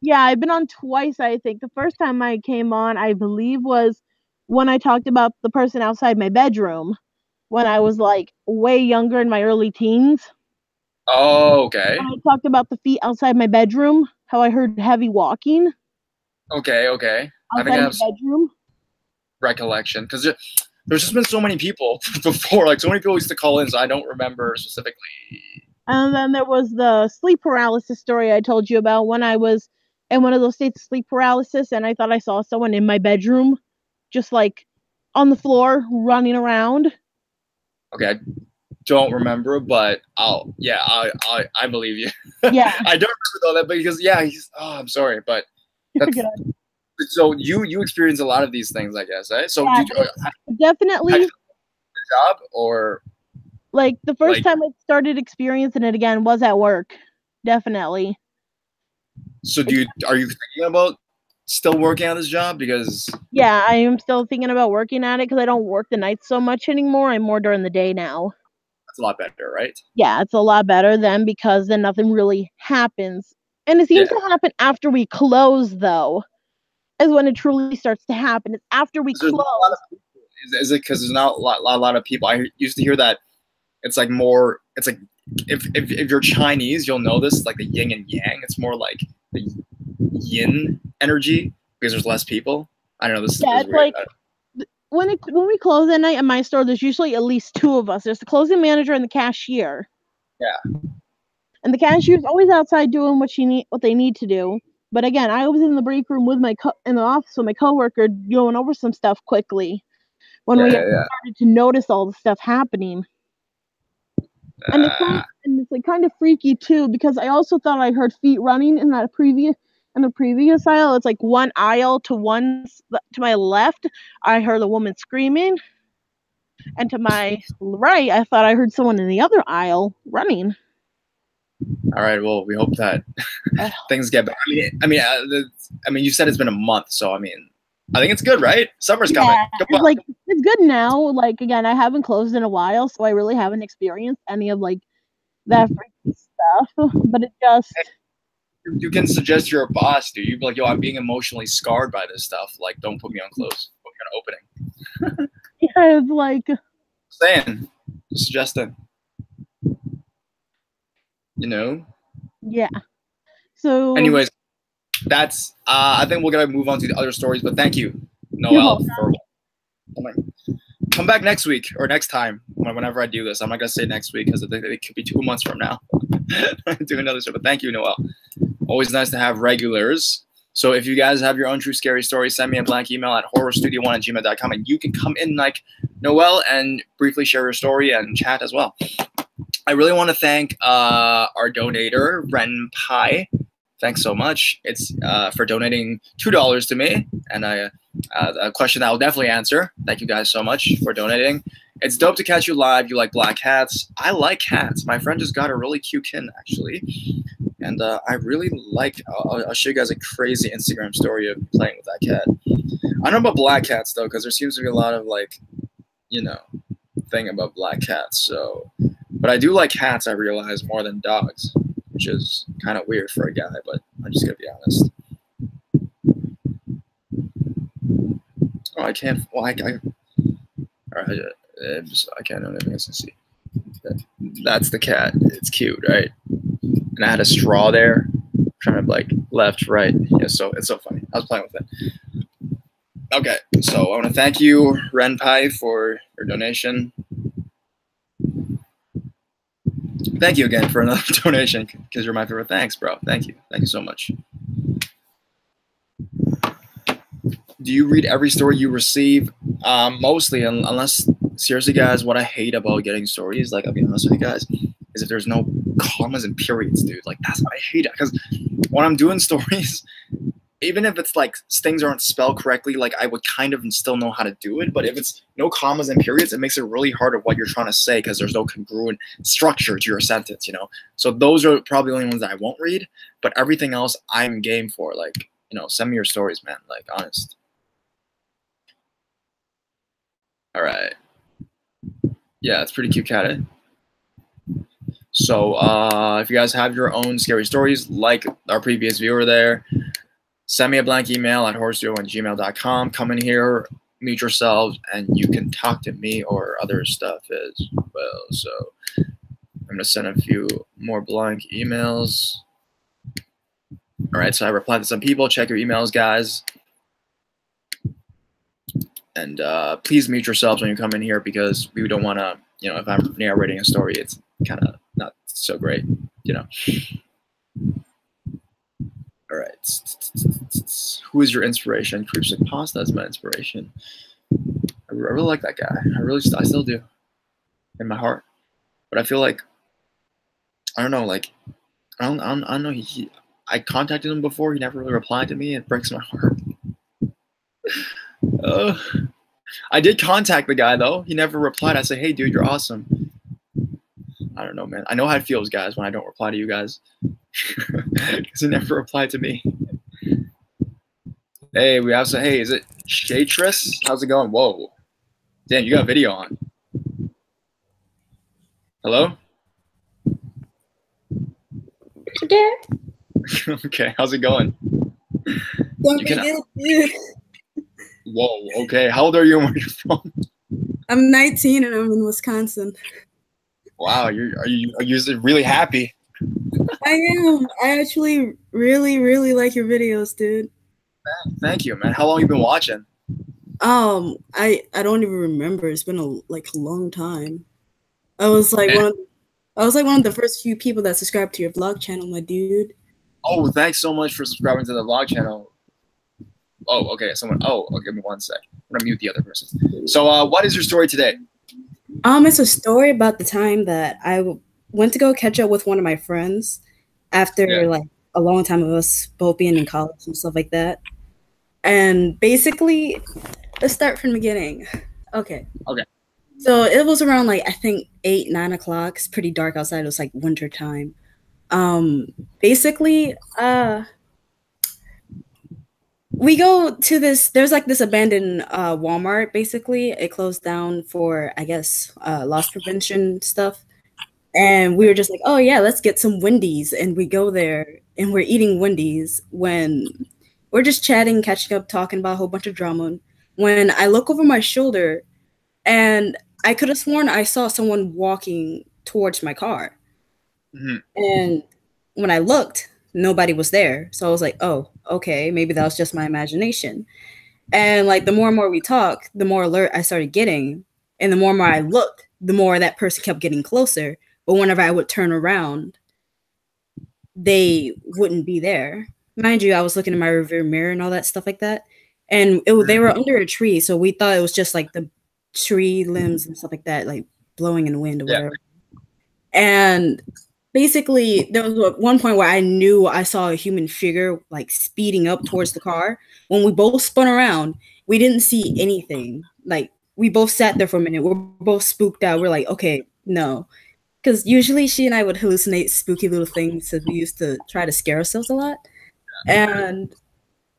Yeah, I've been on twice, I think. The first time I came on, I believe, was when I talked about the person outside my bedroom when I was like way younger in my early teens. Oh, okay. And I talked about the feet outside my bedroom, how I heard heavy walking. Okay. I think I have bedroom. Recollection because there's just been so many people before, like so many people used to call in, so I don't remember specifically. And then there was the sleep paralysis story I told you about when I was in one of those states of sleep paralysis and I thought I saw someone in my bedroom just like on the floor running around. Okay, I don't remember, but I believe you. Yeah. I don't remember though that because I'm sorry, but that's, so you experience a lot of these things, I guess, right? So definitely job or like the first time I started experiencing it again was at work. Definitely. So are you thinking about still working on this job? Because yeah, I am still thinking about working at it because I don't work the nights so much anymore. I'm more during the day now. That's a lot better, right? Yeah, it's a lot better then because then nothing really happens. And it seems to happen after we close though. Is when it truly starts to happen. It's after we close. Is it because there's not a lot of people? I used to hear that it's like more. It's like if you're Chinese, you'll know this. Like the yin and yang. It's more like the yin energy because there's less people. I don't know. This is it's weird. Like when we close at night at my store, there's usually at least two of us. There's the closing manager and the cashier. Yeah. And the cashier's always outside doing what they need to do. But again, I was in the break room with in the office with my coworker going over some stuff quickly when we started to notice all the stuff happening. And it's like kind of freaky too because I also thought I heard feet running in the previous aisle. It's like one aisle to my left, I heard a woman screaming, and to my right, I thought I heard someone in the other aisle running. All right. Well, we hope that things get better. I mean, you said it's been a month, so I mean, I think it's good, right? Summer's coming. It's good now. Like again, I haven't closed in a while, so I really haven't experienced any of like that freaky stuff. But it just you can suggest your boss, dude. You be like, yo, I'm being emotionally scarred by this stuff. Like, don't put me on close. Put me on opening. Yeah, it's like saying, suggesting. You know? Yeah. So anyways, that's I think we're gonna move on to the other stories, but thank you, Noelle, for come back next week or next time whenever I do this. I'm not gonna say next week because it could be 2 months from now. Do another show, but thank you, Noelle. Always nice to have regulars. So if you guys have your own true scary story, send me a blank email at horrorstudio1@gmail.com and you can come in like Noelle and briefly share your story and chat as well. I really want to thank our donator, Ren Pai. Thanks so much. It's for donating $2 to me, and a question that I'll definitely answer. Thank you guys so much for donating. It's dope to catch you live. You like black cats. I like cats. My friend just got a really cute kitten, actually, and I really like. I'll show you guys a crazy Instagram story of playing with that cat. I don't know about black cats though, because there seems to be a lot of like, you know, thing about black cats. So. But I do like cats, I realize, more than dogs, which is kind of weird for a guy, but I'm just going to be honest. Oh, I can't. Well, I can't. I can see. That's the cat. It's cute, right? And I had a straw there. trying to like left, right. Yeah, so it's so funny. I was playing with it. Okay, so I want to thank you, Renpai, for your donation. Thank you again for another donation because you're my favorite. Thanks, bro. Thank you. Thank you so much. Do you read every story you receive? Mostly, unless, seriously, guys, what I hate about getting stories, like, I'll be honest with you guys, is if there's no commas and periods, dude. Like, that's what I hate. Because when I'm doing stories, even if it's like things aren't spelled correctly, like I would kind of still know how to do it. But if it's no commas and periods, it makes it really hard of what you're trying to say because there's no congruent structure to your sentence, you know? So those are probably the only ones that I won't read. But everything else, I'm game for. Like, you know, send me your stories, man. Like, honest. All right. Yeah, it's pretty cute, cat. So if you guys have your own scary stories, like our previous viewer there, send me a blank email at horrorstudio@gmail.com. Come in here, mute yourselves, and you can talk to me or other stuff as well. So I'm going to send a few more blank emails. All right, so I replied to some people. Check your emails, guys. And please mute yourselves when you come in here because we don't want to, you know, if I'm narrating a story, it's kind of not so great, you know. All right. Who is your inspiration? Creeps and Pasta is my inspiration. I really like that guy. I still do in my heart. But I feel like, I don't know, like, I don't know. I contacted him before. He never really replied to me. It breaks my heart. I did contact the guy, though. He never replied. I said, hey, dude, you're awesome. I don't know, man. I know how it feels, guys, when I don't reply to you guys. Because he never replied to me. Hey, we have some. Hey, is it Shatris? How's it going? Whoa. Damn, you got a video on. Hello? There. Okay, how's it going? Whoa, okay. How old are you and where you're from? I'm 19 and I'm in Wisconsin. Wow, are you really happy? I am. I actually really like your videos, dude. Thank you, man. How long have you been watching? I don't even remember. It's been a long time. I was like one of the first few people that subscribed to your vlog channel, my dude. Oh, thanks so much for subscribing to the vlog channel. Oh, okay. Give me one sec. I'm gonna mute the other person. So, what is your story today? It's a story about the time that I went to go catch up with one of my friends after like a long time of us both being in college and stuff like that. And basically, let's start from the beginning. Okay. So it was around like I think 8, 9 o'clock. It's pretty dark outside. It was like winter time. Basically, we go to there's like this abandoned Walmart, basically. It closed down for, I guess, loss prevention stuff. And we were just like, oh yeah, let's get some Wendy's. And we go there and we're eating Wendy's when we're just chatting, catching up, talking about a whole bunch of drama. When I look over my shoulder and I could have sworn I saw someone walking towards my car. Mm-hmm. And when I looked, nobody was there. So I was like, oh, okay, maybe that was just my imagination. And like the more and more we talk, the more alert I started getting. And the more and more I looked, the more that person kept getting closer. But whenever I would turn around, they wouldn't be there. Mind you, I was looking in my rearview mirror and all that stuff like that. And they were under a tree. So we thought it was just like the tree limbs and stuff like that, like blowing in the wind or whatever. And basically, there was one point where I knew I saw a human figure like speeding up towards the car. When we both spun around, we didn't see anything. Like, we both sat there for a minute. We're both spooked out. We're like, okay, no. Because usually she and I would hallucinate spooky little things, so we used to try to scare ourselves a lot. And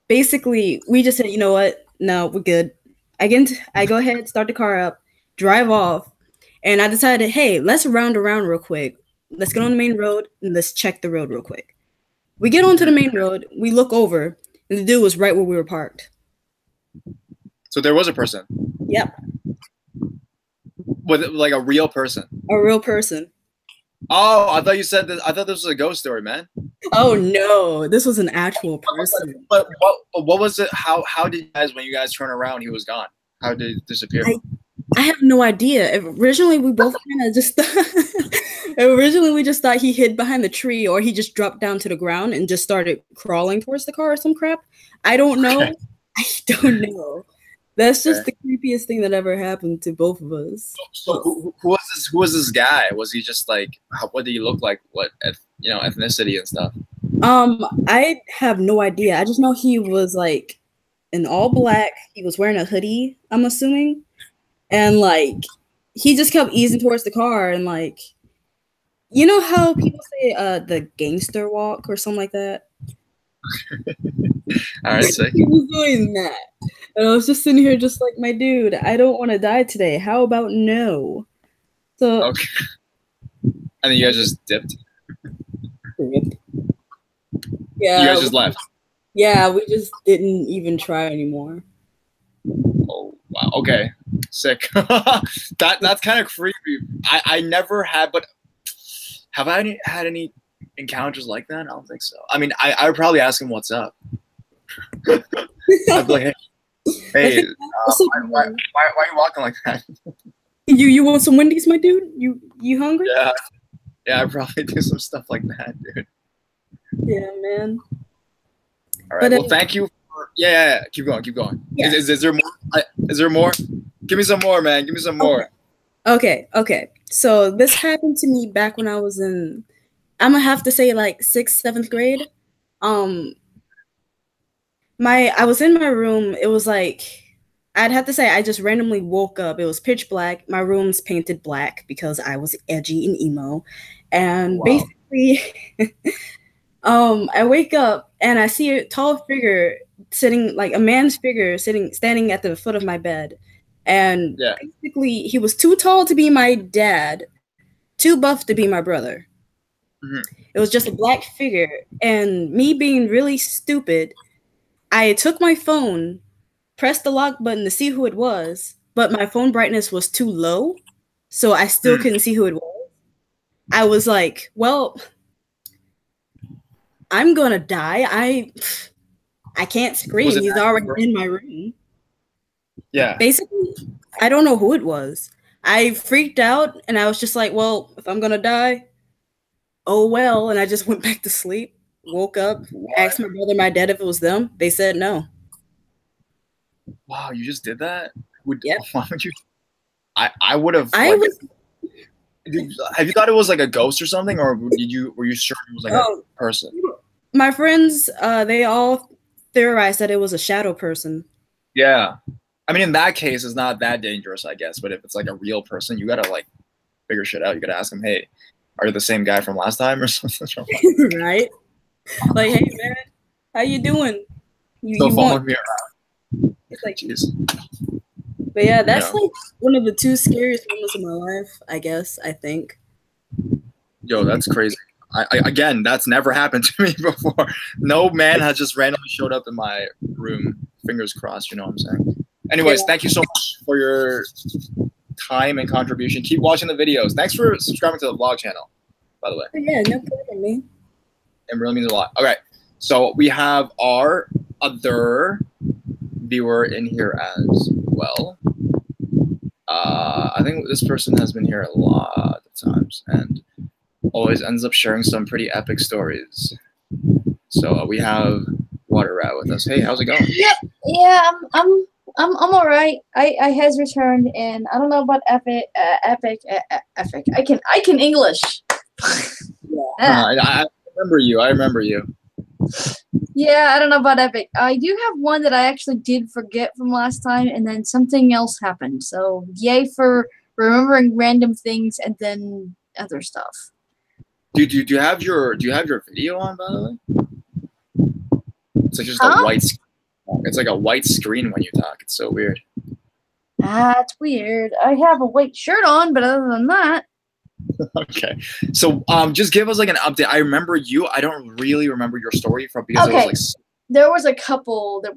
basically, we just said, you know what? No, we're good. I go ahead, start the car up, drive off. And I decided, hey, let's round around real quick. Let's get on the main road and let's check the road real quick. We get onto the main road, we look over, and the dude was right where we were parked. So there was a person? Yep. Was it like a real person? A real person. Oh, I thought you said that. I thought this was a ghost story, man. Oh no, this was an actual person. But what was it? How did you guys, when you guys turn around, he was gone? How did it disappear? I have no idea. Originally, we both kind of just originally we just thought he hid behind the tree, or he just dropped down to the ground and just started crawling towards the car or some crap. I don't know. Okay. I don't know. That's just the creepiest thing that ever happened to both of us. So who was this? Who was this guy? Was he just like? What did he look like? What ethnicity and stuff? I have no idea. I just know he was like in all black. He was wearing a hoodie, I'm assuming. And like he just kept easing towards the car, and like, you know how people say the gangster walk or something like that? All right, sick. He was doing that. And I was just sitting here just like, my dude, I don't want to die today. How about no? So okay. And then you guys just dipped. Yeah. You guys just left. Yeah, we just didn't even try anymore. Oh wow. Okay. Sick. That's kind of creepy. I never had, but have I had any encounters like that? I don't think so. I mean, I would probably ask him what's up. I'd be like, hey, why are you walking like that? You want some Wendy's, my dude? You hungry? Yeah, I'd probably do some stuff like that, dude. Yeah, man. All right. Well, thank you. Yeah. Keep going. Yeah. Is there more? Is there more? Give me some more, man. Give me some more. Okay. So this happened to me back when I was in, I'm gonna have to say like 6th, 7th grade. I was in my room. It was like, I'd have to say I just randomly woke up. It was pitch black. My room's painted black because I was edgy and emo. And basically, I wake up and I see a tall figure sitting, like a man's figure standing at the foot of my bed. And basically, he was too tall to be my dad, too buff to be my brother. Mm-hmm. It was just a black figure. And me being really stupid, I took my phone, pressed the lock button to see who it was, but my phone brightness was too low, so I still couldn't see who it was. I was like, well, I'm gonna die. I can't scream. He's already in my room. Yeah. Basically, I don't know who it was. I freaked out, and I was just like, well, if I'm gonna die, oh well. And I just went back to sleep, woke up, asked my brother, my dad if it was them. They said no. Wow, you just did that? Yep. Why would you? I would have. Have you thought it was like a ghost or something, or were you sure it was like a person? My friends, they all theorized that it was a shadow person. Yeah, I mean, in that case, it's not that dangerous, I guess. But if it's like a real person, you gotta like figure shit out. You gotta ask them, hey, are you the same guy from last time or something? Right? Like, hey man, how you doing? You follow me around. It's like, jeez. But yeah, that's like one of the 2 scariest moments of my life, I guess. I think. Yo, that's crazy. Again, that's never happened to me before. No man has just randomly showed up in my room. Fingers crossed, you know what I'm saying? Anyways, thank you so much for your time and contribution. Keep watching the videos. Thanks for subscribing to the vlog channel, by the way. Yeah, no problem, man. It really means a lot. Okay, so we have our other viewer in here as well. I think this person has been here a lot of times and always ends up sharing some pretty epic stories. So we have Water Rat with us. Hey, how's it going? Yep. Yeah, I'm all right. I has returned, and I don't know about epic. I can English. I remember you. I remember you. Yeah, I don't know about epic. I do have one that I actually did forget from last time, and then something else happened. So yay for remembering random things and then other stuff. Do you have your video on, by the way? It's like just a white. It's like a white screen when you talk. It's so weird. That's weird. I have a white shirt on, but other than that. Okay, so just give us like an update. I remember you. I don't really remember your story from because it was like. There was a couple that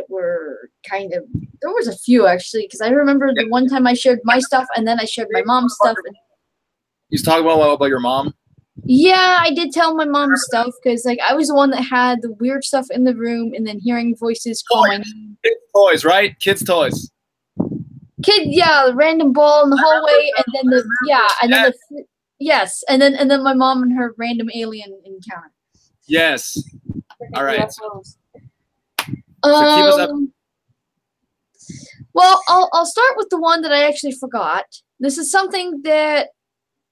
were kind of. There was a few actually, because I remember the one time I shared my stuff and then I shared my mom's stuff. You talk about your mom. Yeah, I did tell my mom stuff because like I was the one that had the weird stuff in the room, and then hearing voices call my name. Kids' toys, right? Kids' toys. Yeah, the random ball in the hallway, and then and then my mom and her random alien encounter. Yes. All right. So keep us up. Well, I'll start with the one that I actually forgot. This is something that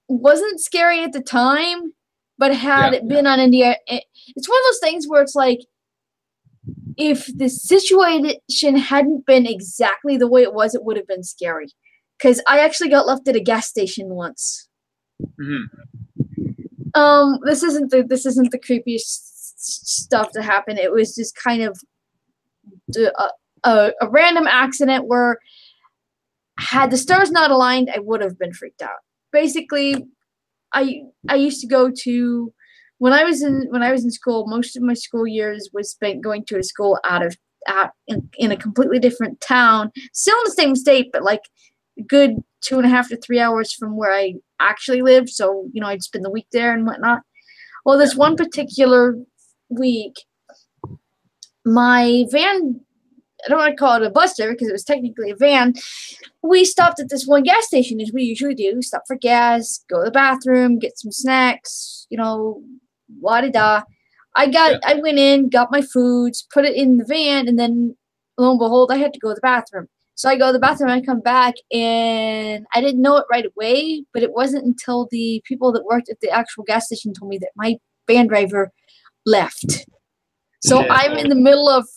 wasn't scary at the time, but had it been on India, it's one of those things where it's like, if the situation hadn't been exactly the way it was, it would have been scary. Because I actually got left at a gas station once. This isn't the creepiest stuff to happen. It was just kind of a random accident where, had the stars not aligned, I would have been freaked out. Basically, I used to go to, when I was in school, most of my school years was spent going to a school in a completely different town, still in the same state, but like a good 2.5 to 3 hours from where I actually lived. So, you know, I'd spend the week there and whatnot. Well, this one particular week, my van, I don't want to call it a bus driver because it was technically a van. We stopped at this one gas station, as we usually do. Stop for gas, go to the bathroom, get some snacks, you know, la-di-da. I went in, got my foods, put it in the van, and then lo and behold, I had to go to the bathroom. So I go to the bathroom, I come back, and I didn't know it right away, but it wasn't until the people that worked at the actual gas station told me that my van driver left. So I'm in the middle of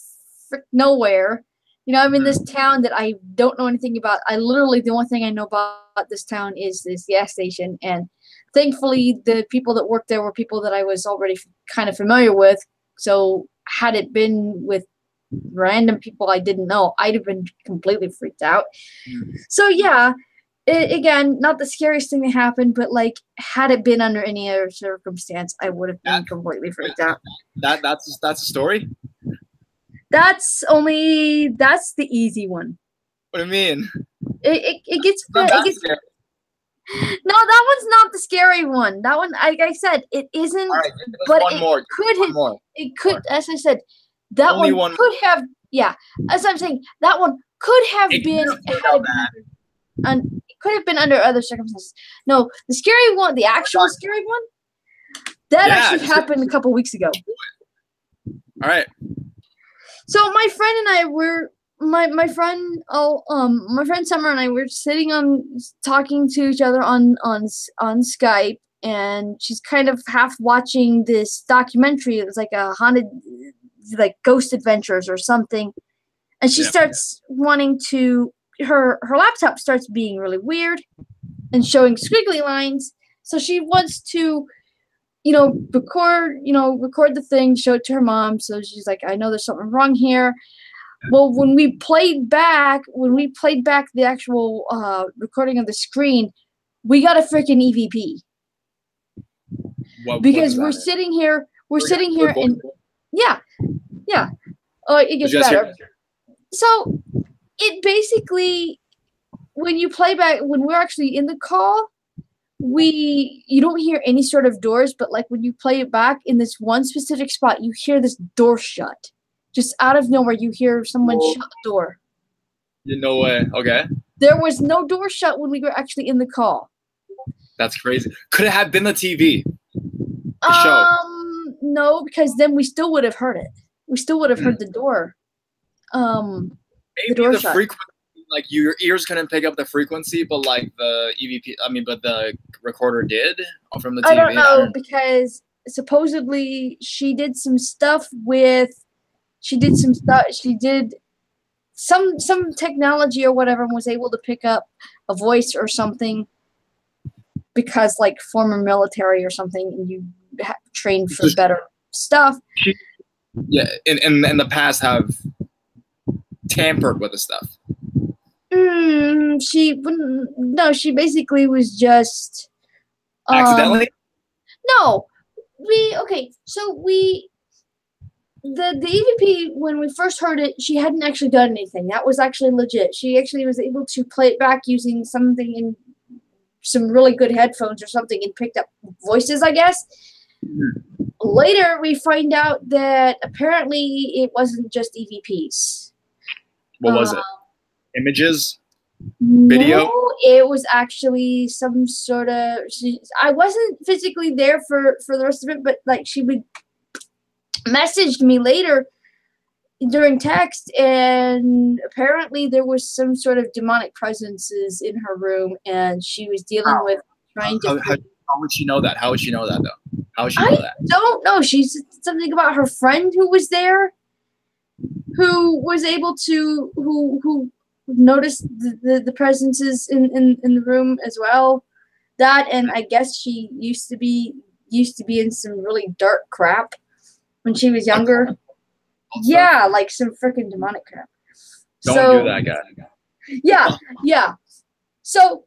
nowhere. You know, I'm in this town that I don't know anything about. I literally, the only thing I know about this town is this gas station. And thankfully, the people that worked there were people that I was already kind of familiar with. So had it been with random people I didn't know, I'd have been completely freaked out. So yeah, again, not the scariest thing that happened, but like, had it been under any other circumstance, I would have been completely freaked out. That's a story? That's the easy one. What do you mean? It gets scary. No, that one's not the scary one. That one, like I said, it isn't. All right, but it could, as I said, that one could have. Yeah, as I'm saying, that one could have been. It could have been under other circumstances. No, the scary one, the actual scary one, that actually happened a couple weeks ago. All right. So my friend and I were my friend Summer and I were sitting talking to each other on Skype, and she's kind of half watching this documentary. It was like a haunted, like ghost adventures or something, and she starts wanting to. Her laptop starts being really weird and showing squiggly lines. So she wants to, record the thing, show it to her mom. So she's like, I know there's something wrong here. Well, when we played back the actual recording of the screen, we got a freaking EVP. Because we're sitting here and yeah. It gets better. So it basically, when you play back, when we're actually in the call, you don't hear any sort of doors, but like when you play it back in this one specific spot, you hear this door shut. Just out of nowhere, you hear someone shut the door. No way. Okay. There was no door shut when we were actually in the call. That's crazy. Could it have been the TV? The show? No, because then we still would have heard it. We still would have heard the door. Maybe the frequency, like your ears couldn't pick up the frequency, but like the but the recorder did from the TV. I don't know, because supposedly she did some some technology or whatever, and was able to pick up a voice or something, because like former military or something, and you trained for better stuff. Yeah, in the past have tampered with the stuff. She basically was just accidentally. No, the EVP, when we first heard it, she hadn't actually done anything. That was actually legit. She actually was able to play it back using something some really good headphones or something and picked up voices, I guess. Later, we find out that apparently it wasn't just EVPs. What was it? Images? Video? No, it was actually some sort of. I wasn't physically there for the rest of it, but like she would messaged me later during text, and apparently there was some sort of demonic presences in her room, and she was dealing with trying to. How would she know that? How would she know that though? How would she know that? I don't know. She said something about her friend who was there, who was able to who noticed the presences in the room as well. That, and I guess she used to be in some really dark crap when she was younger. Yeah, like some freaking demonic crap. Don't do that, guy. Yeah. So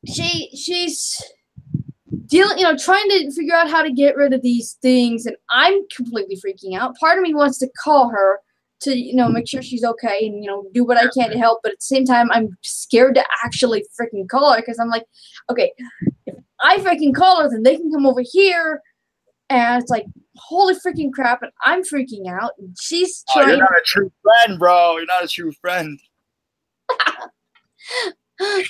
she's dealing, trying to figure out how to get rid of these things, and I'm completely freaking out. Part of me wants to call her to, make sure she's okay and, do what I can to help, but at the same time, I'm scared to actually freaking call her, because I'm like, okay, if I freaking call her, then they can come over here, and it's like, holy freaking crap, and I'm freaking out, and she's trying. You're not a true friend, bro. You're not a true friend. I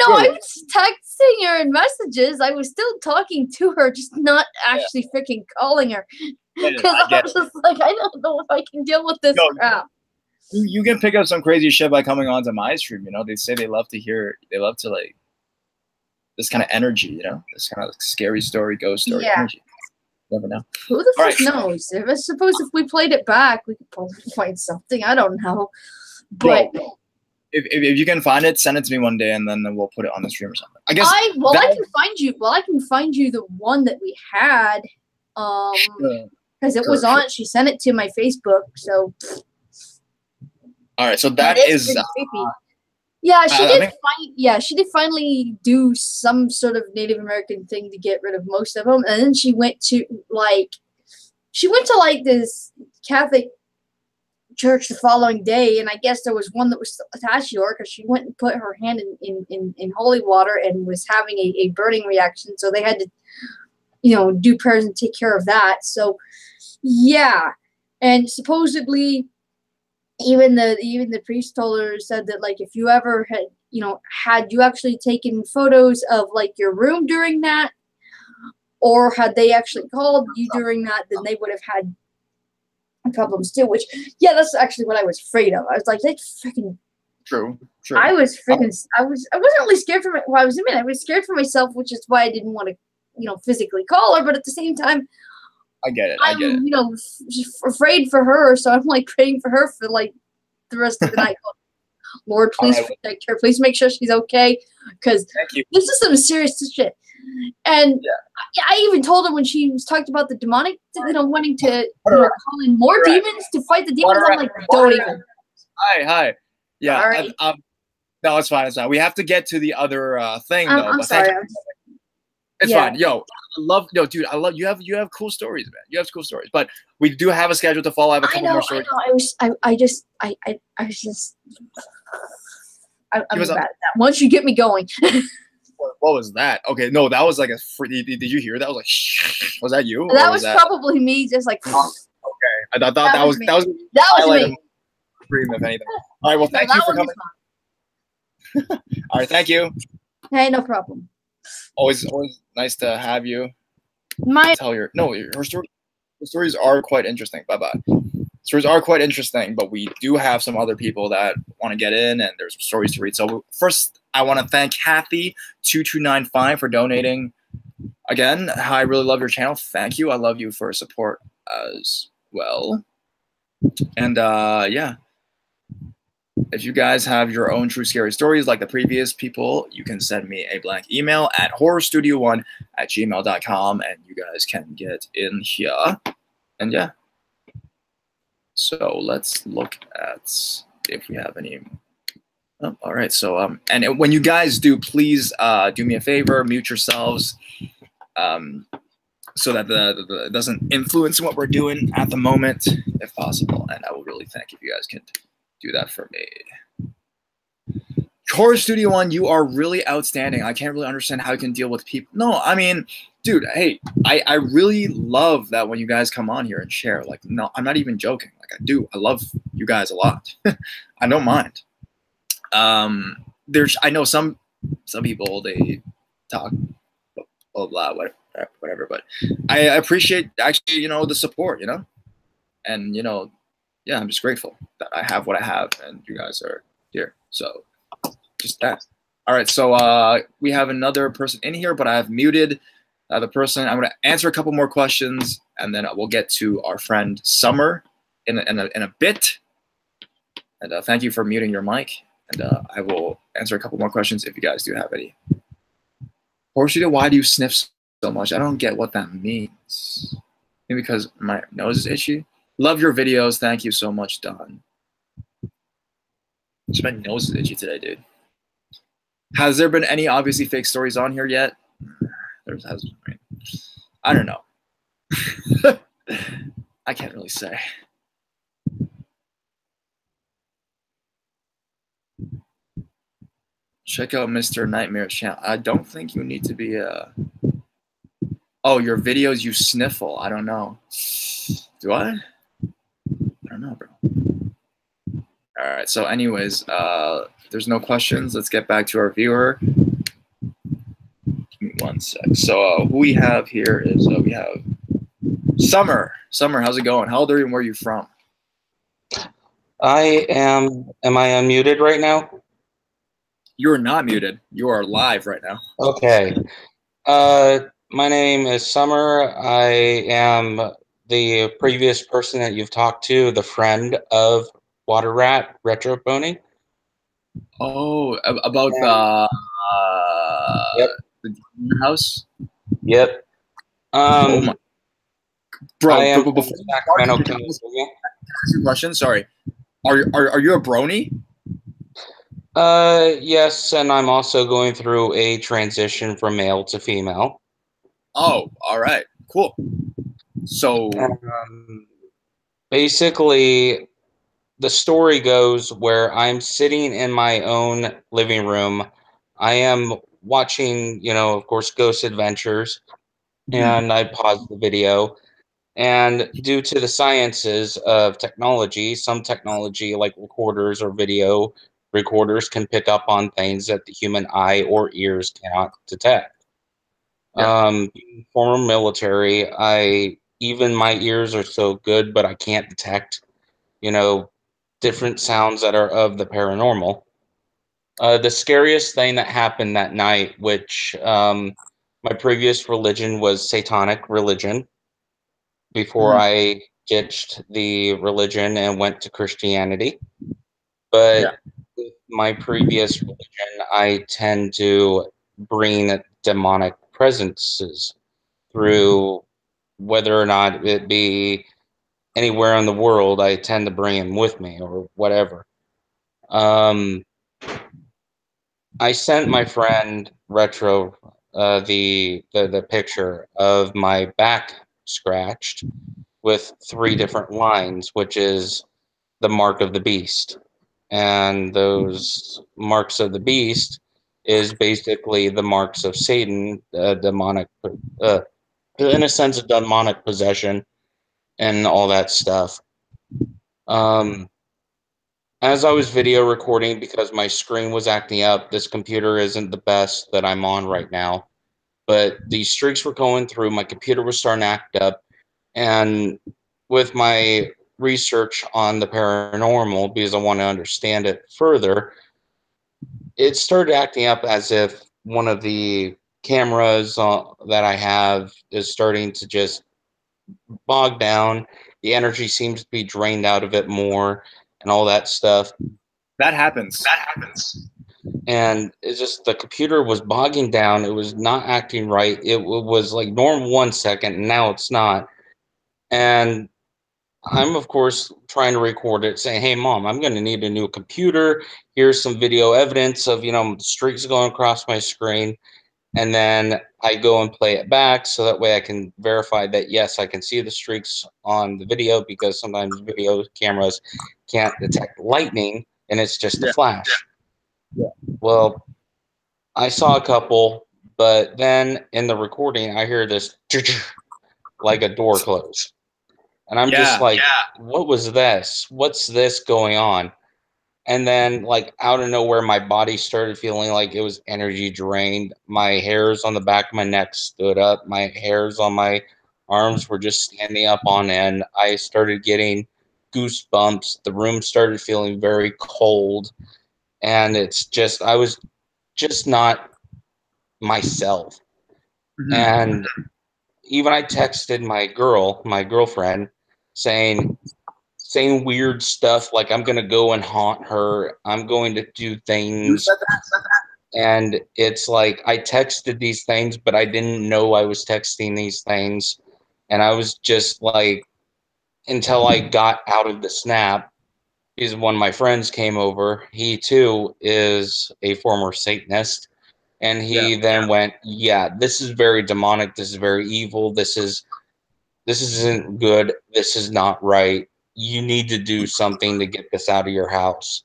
was texting her in messages. I was still talking to her, just not actually freaking calling her. Because I was just like, I don't know if I can deal with this crap. You can pick up some crazy shit by coming onto my stream. They say they love to like this kind of energy. This kind of scary story, ghost story energy. Never know. Who the fuck knows? I suppose if we played it back, we could probably find something. I don't know, but. Bro. If you can find it, send it to me one day, and then we'll put it on the stream or something. I guess. I can find you the one that we had, because it was on. She sent it to my Facebook, so. All right, so that is. Yeah, she did finally do some sort of Native American thing to get rid of most of them, and then she went to this Catholic church the following day, and I guess there was one that was attached to her, because she went and put her hand in holy water and was having a burning reaction, so they had to do prayers and take care of that. So yeah, and supposedly even the priest told her, said that like if you ever had you actually taken photos of like your room during that, or had they actually called you during that, then they would have had problems too, which that's actually what I was afraid of. I was like, that's freaking true. I was freaking I wasn't really scared for I was scared for myself, which is why I didn't want to physically call her, but at the same time I get it. I'm afraid for her, so I'm like praying for her for like the rest of the night. Lord, please protect her. Please make sure she's okay, because this is some serious shit. And I even told her when she was talked about the demonic, wanting to call in more demons to fight the demons. I'm like, don't even. Hi. Yeah. Sorry. No, it's fine. It's fine. We have to get to the other thing though. I'm sorry. It's fine. Yo, dude, I love you. Have cool stories, man. You have cool stories, but we do have a schedule to follow. I have a couple more stories. I'm bad at that. Once you get me going. What was that? Okay, no, that was like a free. Did you hear that? Was like, was that you? That was probably me, just like. Okay, I thought that was me. That was me. Stream, if anything. All right, well, thank you for coming. All right, thank you. Hey, no problem. Always nice to have you. Her stories are quite interesting. Bye. Stories are quite interesting, but we do have some other people that want to get in, and there's stories to read. So first, I want to thank Kathy2295 for donating. Again, I really love your channel. Thank you. I love you for support as well. And if you guys have your own true scary stories like the previous people, you can send me a blank email at horrorstudio1@gmail.com, and you guys can get in here. And so let's look at if we have any. Oh, all right. So and when you guys do, please do me a favor, mute yourselves, so that it doesn't influence what we're doing at the moment, if possible. And I will really thank if you guys can do that for me. Chorus Studio One, you are really outstanding. I can't really understand how you can deal with people. No, I mean, dude, hey, I really love that when you guys come on here and share. Like, no, I'm not even joking. Like, I do. I love you guys a lot. I don't mind. I know some people, they talk blah blah whatever, but I appreciate actually, you know, the support, you know, and you know, yeah, I'm just grateful that I have what I have and you guys are here. So just that. All right, so we have another person in here, but I have muted the person. I'm going to answer a couple more questions, and then we'll get to our friend Summer in a bit. And thank you for muting your mic. And I will answer a couple more questions if you guys do have any. Horseshoe, why do you sniff so much? I don't get what that means. Maybe because my nose is itchy. Love your videos. Thank you so much, Don. Just my nose is itchy today, dude. Has there been any obviously fake stories on here yet? I don't know. I can't really say. Check out Mr. Nightmare's channel. I don't think you need to be a... Oh, your videos you sniffle. I don't know. Do I? I don't know, bro. All right, so anyways, there's no questions. Let's get back to our viewer. Give me one sec. So who we have here is we have Summer. Summer, how's it going? How old are you and where are you from? I am. Am I unmuted right now? You're not muted. You are live right now. Okay. My name is Summer. I am the previous person that you've talked to, the friend of Water Rat Retro Pony. Oh, about yep. The house? Yep. Oh my. Bro, I am before Sacramento, can I ask California. you a question? Sorry. Are you a brony? Yes, and I'm also going through a transition from male to female. Oh, all right. Cool. So basically, the story goes where I'm sitting in my own living room. I am watching, you know, of course, Ghost Adventures, and I pause the video. And due to the sciences of technology, some technology like recorders or video recorders can pick up on things that the human eye or ears cannot detect. Yeah. Former military, even my ears are so good, but I can't detect, you know, different sounds that are of the paranormal. The scariest thing that happened that night, which my previous religion was satanic religion, before I ditched the religion and went to Christianity. But with my previous religion, I tend to bring demonic presences through, whether or not it be anywhere in the world, I tend to bring them with me or whatever. I sent my friend Retro the picture of my back scratched with 3 different lines, which is the mark of the beast. And those marks of the beast is basically the marks of Satan, demonic, in a sense, of demonic possession and all that stuff. As I was video recording, because my screen was acting up, this computer isn't the best that I'm on right now, but these streaks were going through, my computer was starting to act up, and with my research on the paranormal, because I want to understand it further, it started acting up as if one of the cameras that I have is starting to just bog down. The energy seems to be drained out of it more and all that stuff. That happens. And it's just the computer was bogging down. It was not acting right. It was like normal 1 second, and now it's not. And I'm, of course, trying to record it, saying, hey, Mom, I'm going to need a new computer. Here's some video evidence of, you know, streaks going across my screen. And then I go and play it back so that way I can verify that, yes, I can see the streaks on the video, because sometimes video cameras can't detect lightning and it's just a flash. Well, I saw a couple, but then in the recording, I hear this like a door close. And I'm just like, what was this? What's this going on? And then, like, out of nowhere, my body started feeling like it was energy drained. My hairs on the back of my neck stood up. My hairs on my arms were just standing up on end. I started getting goosebumps. The room started feeling very cold. And it's just, I was just not myself. And even I texted my girlfriend, saying weird stuff like I'm gonna go and haunt her. I'm going to do things. And it's like I texted these things, but I didn't know I was texting these things. And I was just like, until I got out of the snap, because one of my friends came over. He too is a former Satanist. And he then went, yeah, this is very demonic. This is very evil. This isn't good. This is not right. You need to do something to get this out of your house.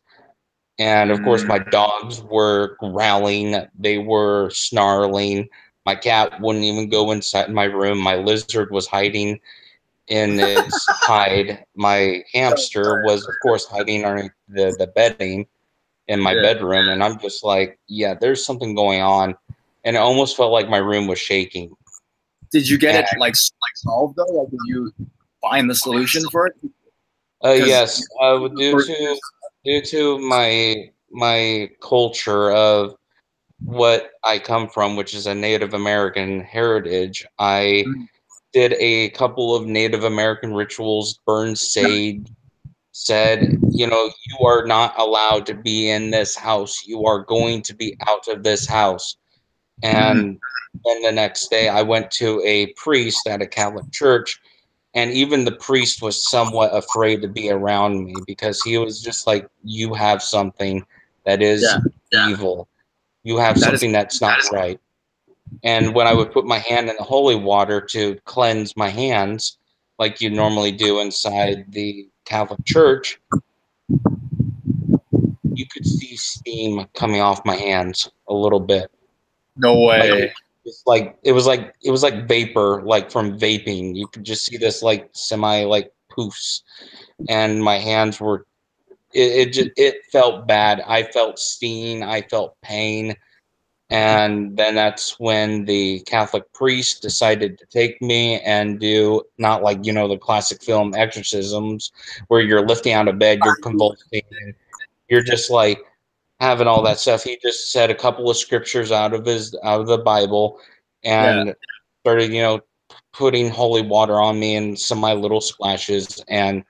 And of course, my dogs were growling. They were snarling. My cat wouldn't even go inside my room. My lizard was hiding in its hide. My hamster was, of course, hiding underneath the bedding in my bedroom. And I'm just like, yeah, there's something going on. And it almost felt like my room was shaking. Did you get it like solved though? Like, did you find the solution for it? Yes, due to my culture of what I come from, which is a Native American heritage, I did a couple of Native American rituals, burned sage, said, you are not allowed to be in this house. You are going to be out of this house. And then the next day I went to a priest at a Catholic church, and even the priest was somewhat afraid to be around me because he was just like, you have something that is evil. You have something that's not right. And when I would put my hand in the holy water to cleanse my hands, like you normally do inside the Catholic Church, you could see steam coming off my hands a little bit. No way. It was like vapor, like from vaping. You could just see this like semi like poofs, and my hands were. It felt bad. I felt steam. I felt pain. And then that's when the Catholic priest decided to take me and do not like, the classic film exorcisms where you're lifting out of bed, you're convulsing, you're just like having all that stuff. He just said a couple of scriptures out of the Bible and started, putting holy water on me and some of my little splashes, and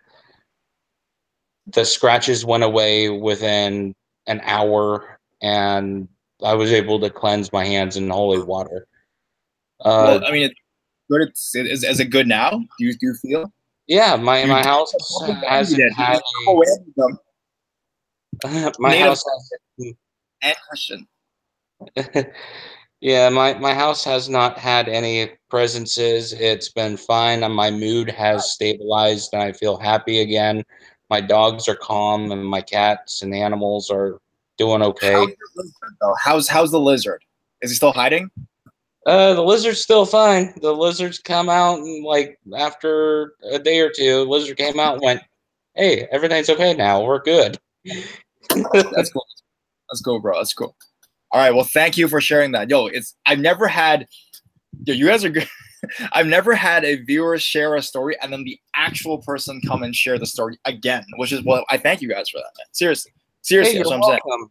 the scratches went away within an hour, and I was able to cleanse my hands in holy water. Well, I mean, is it good now? Do you feel? Yeah, my house hasn't had my house has and Christian. Yeah, my house has not had any presences. It's been fine, and my mood has stabilized, and I feel happy again. My dogs are calm, and my cats and animals are doing okay. How's the lizard? Is he still hiding? The lizard's still fine. The lizards come out, and like after a day or two, the lizard came out and went, "Hey, everything's okay now. We're good." That's cool. That's cool, bro. That's cool. All right. Well, thank you for sharing that. I've never had. You guys are good. I've never had a viewer share a story and then the actual person come and share the story again, which is what I thank you guys for that, man. Seriously, Hey, that's you're what I'm welcome. saying.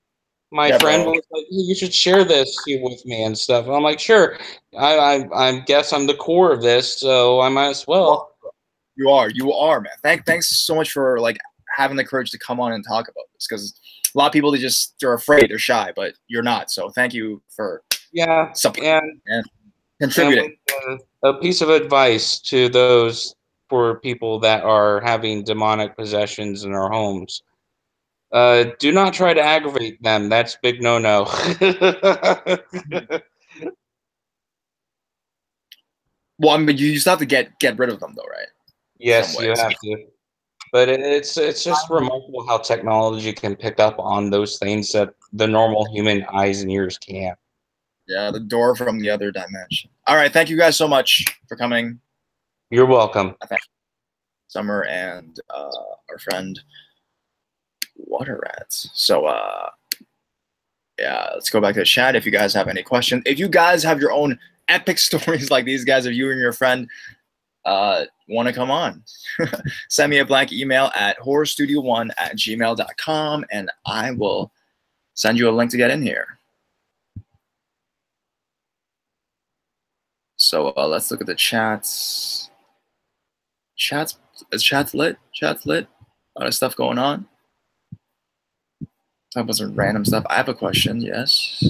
My friend was like, hey, you should share this with me and stuff. And I'm like, sure. I guess I'm the core of this, so I might as well. You are, man. Thanks so much for like having the courage to come on and talk about this, because a lot of people they're afraid, they're shy, but you're not. So thank you for and contributing. And a piece of advice to those for people that are having demonic possessions in their homes. Do not try to aggravate them. That's big no-no. Well, I mean, you just have to get rid of them, though, right? Yes, you have to. But it's just remarkable how technology can pick up on those things that the normal human eyes and ears can't. Yeah, the door from the other dimension. All right, thank you guys so much for coming. You're welcome. Summer and our friend Water Rats. So yeah, let's go back to the chat if you guys have any questions. If you guys have your own epic stories like these guys, if you and your friend want to come on, send me a blank email at horrorstudio1@gmail.com and I will send you a link to get in here. So let's look at the chats. Is chat's lit? Chat's lit. A lot of stuff going on. Talk about some random stuff. I have a question. Yes.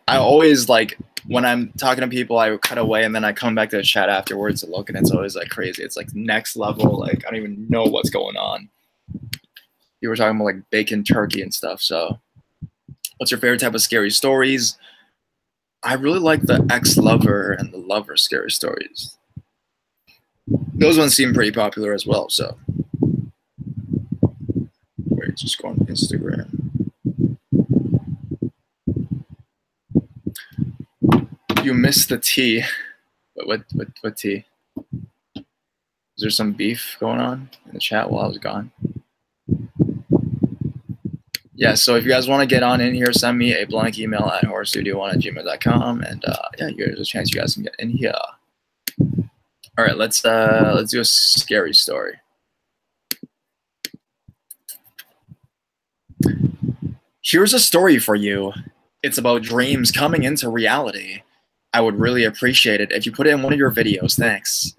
I always like when I'm talking to people, I cut away and then I come back to the chat afterwards to look, and it's always like crazy. It's like next level. Like I don't even know what's going on. You were talking about like bacon turkey and stuff. So, what's your favorite type of scary stories? I really like the ex-lover and the lover scary stories. Those ones seem pretty popular as well. So, wait, just go on Instagram. You missed the tea. What tea? Is there some beef going on in the chat while I was gone? Yeah, so if you guys want to get on in here, send me a blank email at horrorstudio1@gmail.com, and yeah, there's a chance you guys can get in here. All right, let's do a scary story. Here's a story for you. It's about dreams coming into reality. I would really appreciate it if you put it in one of your videos. Thanks.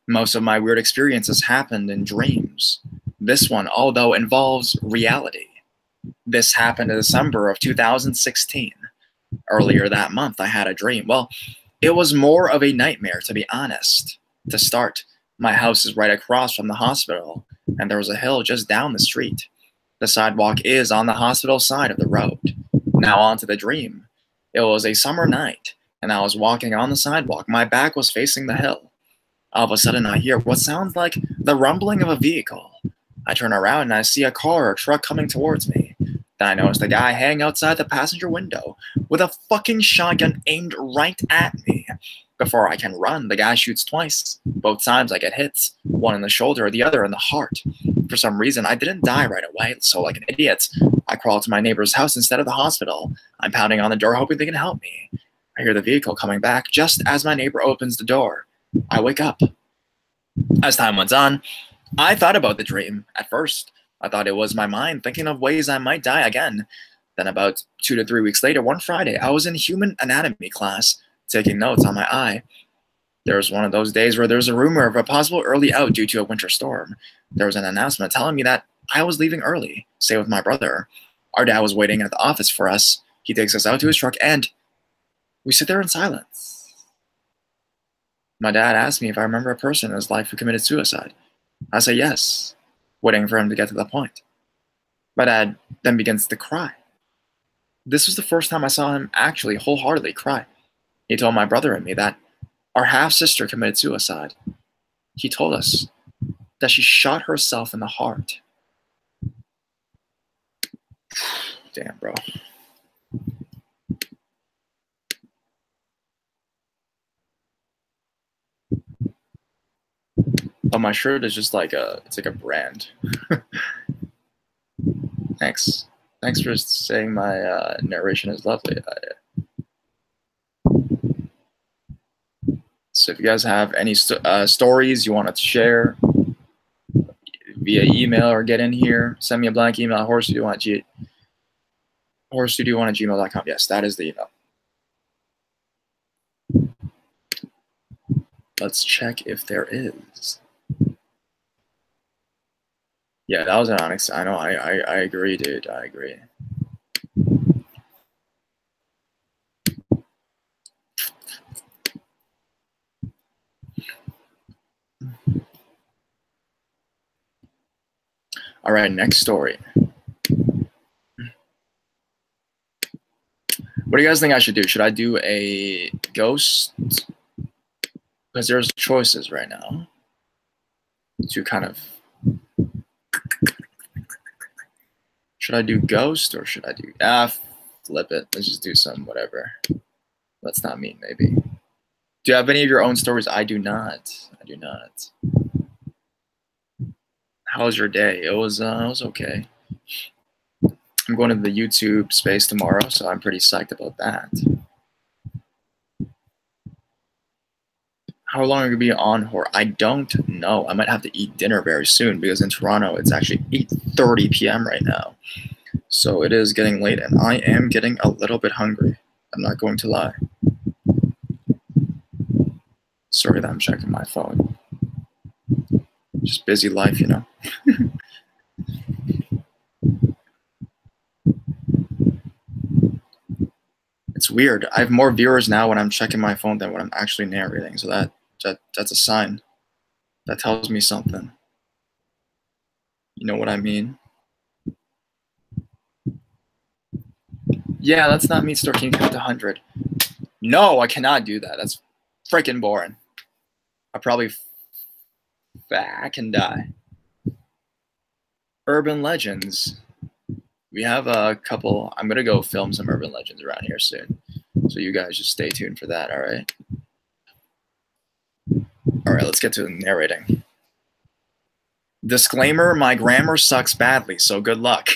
Most of my weird experiences happened in dreams. This one, although, involves reality. This happened in December of 2016. Earlier that month, I had a dream. Well, it was more of a nightmare, to be honest. To start, my house is right across from the hospital, and there was a hill just down the street. The sidewalk is on the hospital side of the road. Now on to the dream. It was a summer night, and I was walking on the sidewalk. My back was facing the hill. All of a sudden, I hear what sounds like the rumbling of a vehicle. I turn around and I see a car or truck coming towards me. Then I notice the guy hanging outside the passenger window with a fucking shotgun aimed right at me. Before I can run, the guy shoots twice. Both times I get hits, one in the shoulder, the other in the heart. For some reason, I didn't die right away, so like an idiot, I crawl to my neighbor's house instead of the hospital. I'm pounding on the door hoping they can help me. I hear the vehicle coming back just as my neighbor opens the door. I wake up. As time went on, I thought about the dream. At first, I thought it was my mind thinking of ways I might die again. Then about 2 to 3 weeks later, one Friday, I was in human anatomy class, taking notes on my eye. There was one of those days where there was a rumor of a possible early out due to a winter storm. There was an announcement telling me that I was leaving early, stay with my brother. Our dad was waiting at the office for us. He takes us out to his truck and we sit there in silence. My dad asked me if I remember a person in his life who committed suicide. I say yes, waiting for him to get to the point. My dad then begins to cry. This was the first time I saw him actually wholeheartedly cry. He told my brother and me that our half-sister committed suicide. He told us that she shot herself in the heart. Damn, bro. Oh, my shirt is just like it's like a brand. Thanks. Thanks for saying my narration is lovely. So if you guys have any stories you want to share via email or get in here, send me a blank email at horrorstudio1@gmail.com. Yes, that is the email. Let's check if there is. Yeah, that was an onyx. I know. I agree, dude. I agree. All right, next story. What do you guys think I should do? Should I do a ghost Because there's choices right now to kind of, should I do ghost or should I do, flip it. Let's just do some whatever. Let's not meet, maybe. Do you have any of your own stories? I do not. I do not. How was your day? It was okay. I'm going to the YouTube space tomorrow, so I'm pretty psyched about that. How long are you going to be on horror? I don't know. I might have to eat dinner very soon because in Toronto, it's actually 8:30 p.m. right now. So it is getting late, and I am getting a little bit hungry. I'm not going to lie. Sorry that I'm checking my phone. Just busy life, you know. It's weird. I have more viewers now when I'm checking my phone than when I'm actually narrating. So that's a sign. That tells me something. You know what I mean? Yeah, let's not meet store. Can you count to 100? No, I cannot do that. That's freaking boring. I can die. Urban legends. We have a couple. I'm going to go film some urban legends around here soon. So you guys just stay tuned for that, all right? All right, let's get to narrating. Disclaimer, my grammar sucks badly, so good luck.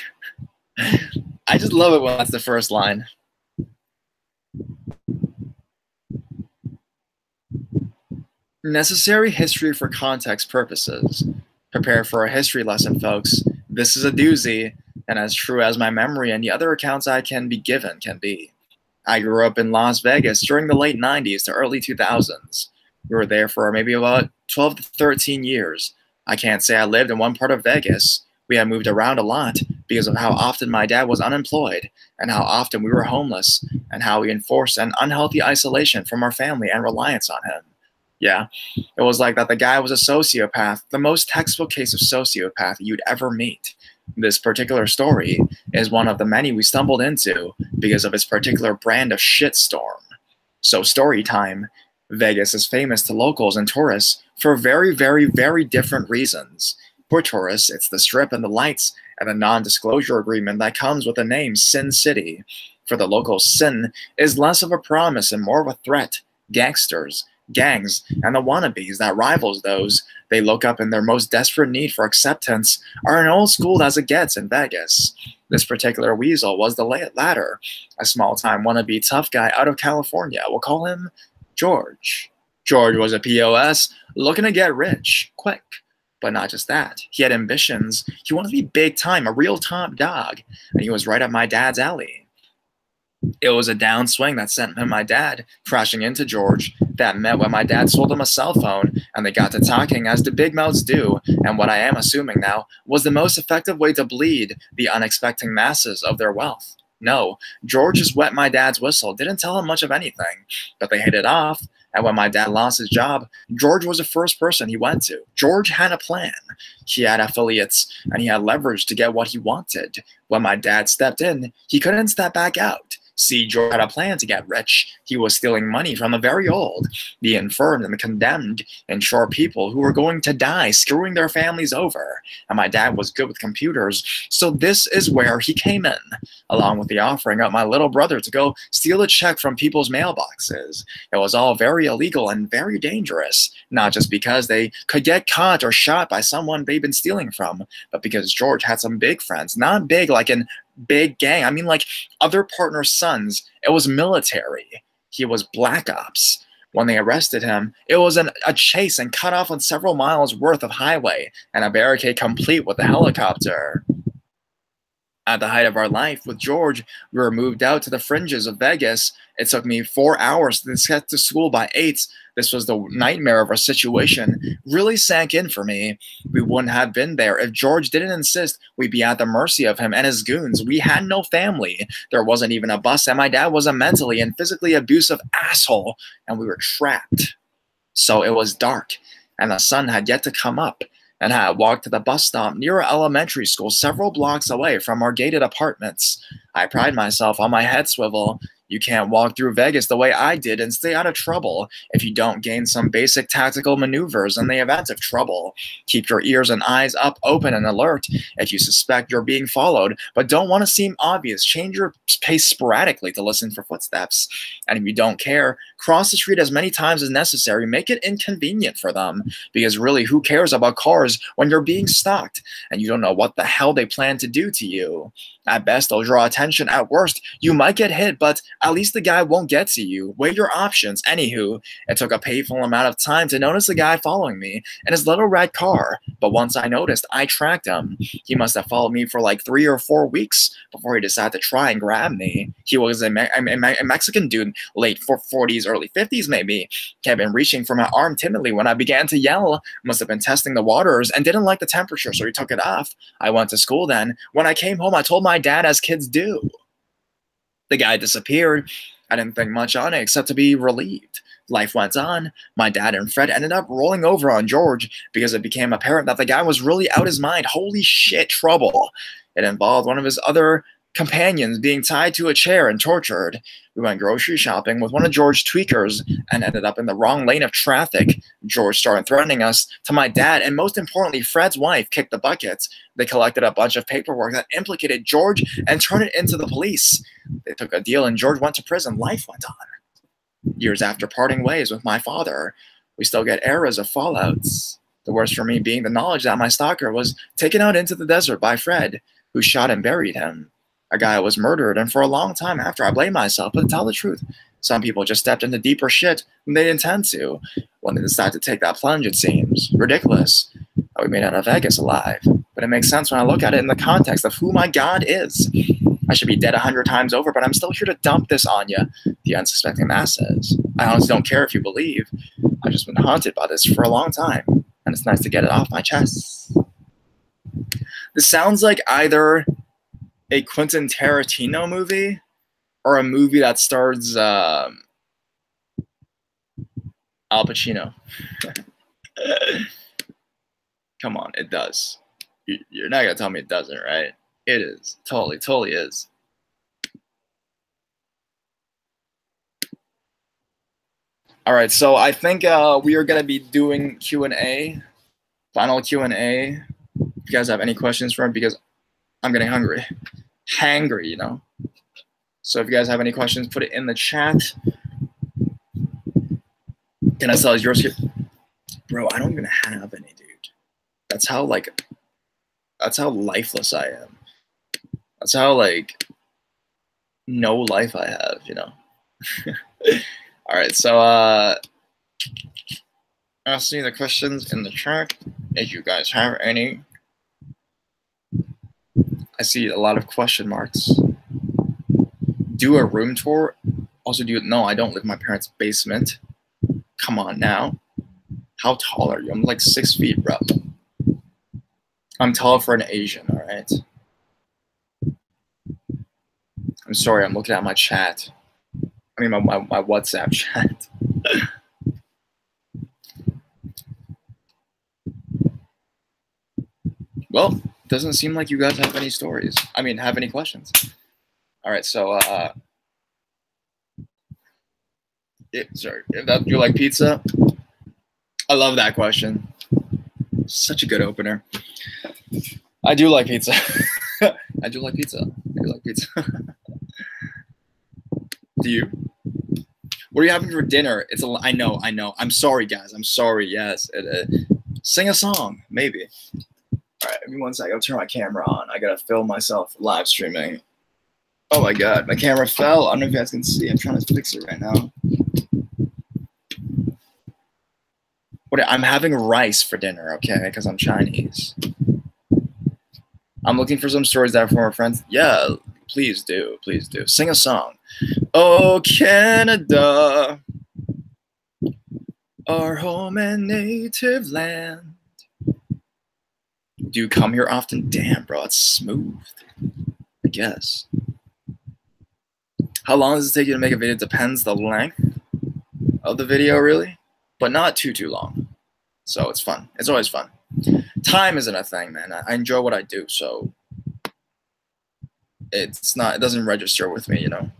I just love it when that's the first line. Necessary history for context purposes. Prepare for a history lesson, folks. This is a doozy, and as true as my memory and the other accounts I can be given can be. I grew up in Las Vegas during the late 90s to early 2000s. We were there for maybe about 12 to 13 years. I can't say I lived in one part of Vegas. We had moved around a lot because of how often my dad was unemployed and how often we were homeless and how we enforced an unhealthy isolation from our family and reliance on him. Yeah, it was like that the guy was a sociopath, the most textbook case of sociopath you'd ever meet. This particular story is one of the many we stumbled into because of its particular brand of shitstorm. So story time. Vegas is famous to locals and tourists for very, very, very different reasons. For tourists, it's the strip and the lights and the non-disclosure agreement that comes with the name Sin City. For the locals, sin is less of a promise and more of a threat. Gangsters, gangs, and the wannabes that rivals those they look up in their most desperate need for acceptance are an old school as it gets in Vegas. This particular weasel was the latter, a small-time wannabe tough guy out of California. We'll call him George. George was a POS looking to get rich quick. But not just that. He had ambitions. He wanted to be big time, a real top dog. And he was right up my dad's alley. It was a downswing that sent him and my dad crashing into George. That met when my dad sold him a cell phone, and they got to talking as the big mouths do, and what I am assuming now was the most effective way to bleed the unexpecting masses of their wealth. No, George just wet my dad's whistle, didn't tell him much of anything, but they hit it off. And when my dad lost his job, George was the first person he went to. George had a plan. He had affiliates, and he had leverage to get what he wanted. When my dad stepped in, he couldn't step back out. See, George had a plan to get rich. He was stealing money from the very old, the infirm and the condemned, and short people who were going to die, screwing their families over. And my dad was good with computers, so this is where he came in, along with the offering of my little brother to go steal a check from people's mailboxes. It was all very illegal and very dangerous, not just because they could get caught or shot by someone they'd been stealing from, but because George had some big friends, not big like in big gang. I mean, like other partners' sons. It was military. He was black ops. When they arrested him, it was a chase and cut off on several miles worth of highway and a barricade complete with a helicopter. At the height of our life with George, we were moved out to the fringes of Vegas. It took me 4 hours to get to school by 8. This was the nightmare of our situation. Really sank in for me. We wouldn't have been there if George didn't insist we'd be at the mercy of him and his goons. We had no family. There wasn't even a bus, and my dad was a mentally and physically abusive asshole, and we were trapped. So it was dark, and the sun had yet to come up, and I had walked to the bus stop near our elementary school several blocks away from our gated apartments. I pride myself on my head swivel. You can't walk through Vegas the way I did and stay out of trouble if you don't gain some basic tactical maneuvers in the event of trouble. Keep your ears and eyes up, open and alert if you suspect you're being followed, but don't want to seem obvious. Change your pace sporadically to listen for footsteps. And if you don't care, cross the street as many times as necessary. Make it inconvenient for them, because really, who cares about cars when you're being stalked and you don't know what the hell they plan to do to you? At best, they'll draw attention. At worst, you might get hit, but at least the guy won't get to you. Weigh your options. Anywho, it took a painful amount of time to notice the guy following me in his little red car, but once I noticed, I tracked him. He must have followed me for like 3 or 4 weeks before he decided to try and grab me. He was a Mexican dude, late 40s, early 50s maybe. He had been reaching for my arm timidly when I began to yell. Must have been testing the waters and didn't like the temperature, so he took it off. I went to school then. When I came home, I told my dad, as kids do. The guy disappeared. I didn't think much on it except to be relieved. Life went on. My dad and Fred ended up rolling over on George because it became apparent that the guy was really out his mind. Holy shit, trouble. It involved one of his other companions being tied to a chair and tortured. We went grocery shopping with one of George's tweakers and ended up in the wrong lane of traffic. George started threatening us to my dad, and most importantly, Fred's wife kicked the bucket. They collected a bunch of paperwork that implicated George and turned it into the police. They took a deal and George went to prison. Life went on. Years after parting ways with my father, we still get eras of fallouts. The worst for me being the knowledge that my stalker was taken out into the desert by Fred, who shot and buried him. A guy was murdered, and for a long time after, I blamed myself. But to tell the truth, some people just stepped into deeper shit than they intend to when they decide to take that plunge. It seems ridiculous that we made it out of Vegas alive, but it makes sense when I look at it in the context of who my God is. I should be dead 100 times over, but I'm still here to dump this on you, the unsuspecting masses. I honestly don't care if you believe. I've just been haunted by this for a long time, and it's nice to get it off my chest. This sounds like either a Quentin Tarantino movie or a movie that stars Al Pacino. Come on, it does. You're not gonna tell me it doesn't, right? It is. Totally is. All right, so I think we are gonna be doing Q&A, final Q&A. If you guys have any questions for me, because I'm getting hungry. Hangry, you know. So if you guys have any questions, put it in the chat. Can I sell yours here? Bro, I don't even have any, dude. That's how lifeless I am. That's how, like, no life I have, you know. All right, so I'll see the questions in the chat if you guys have any. I see a lot of question marks. Do a room tour. Also, no, I don't live in my parents' basement. Come on now. How tall are you? I'm like 6 feet, bro. I'm tall for an Asian, all right? I'm sorry, I'm looking at my chat. I mean, my WhatsApp chat. Well, doesn't seem like you guys have any stories. I mean, have any questions. All right, so, sorry, do you like pizza? I love that question. Such a good opener. I do like pizza. I do like pizza. I do like pizza. Do you? What are you having for dinner? I know. I'm sorry, guys. I'm sorry. Yes. Sing a song, maybe. All right, give me 1 second. I'll turn my camera on. I gotta film myself live streaming. Oh my god, my camera fell. I don't know if you guys can see. I'm trying to fix it right now. I'm having rice for dinner, okay? Because I'm Chinese. I'm looking for some stories that are from our friends. Yeah, please do. Please do. Sing a song. Oh, Canada, our home and native land. Do you come here often? Damn, bro, it's smooth. I guess. How long does it take you to make a video? Depends the length of the video, really. But not too long. So it's fun. It's always fun. Time isn't a thing, man. I enjoy what I do, so it doesn't register with me, you know.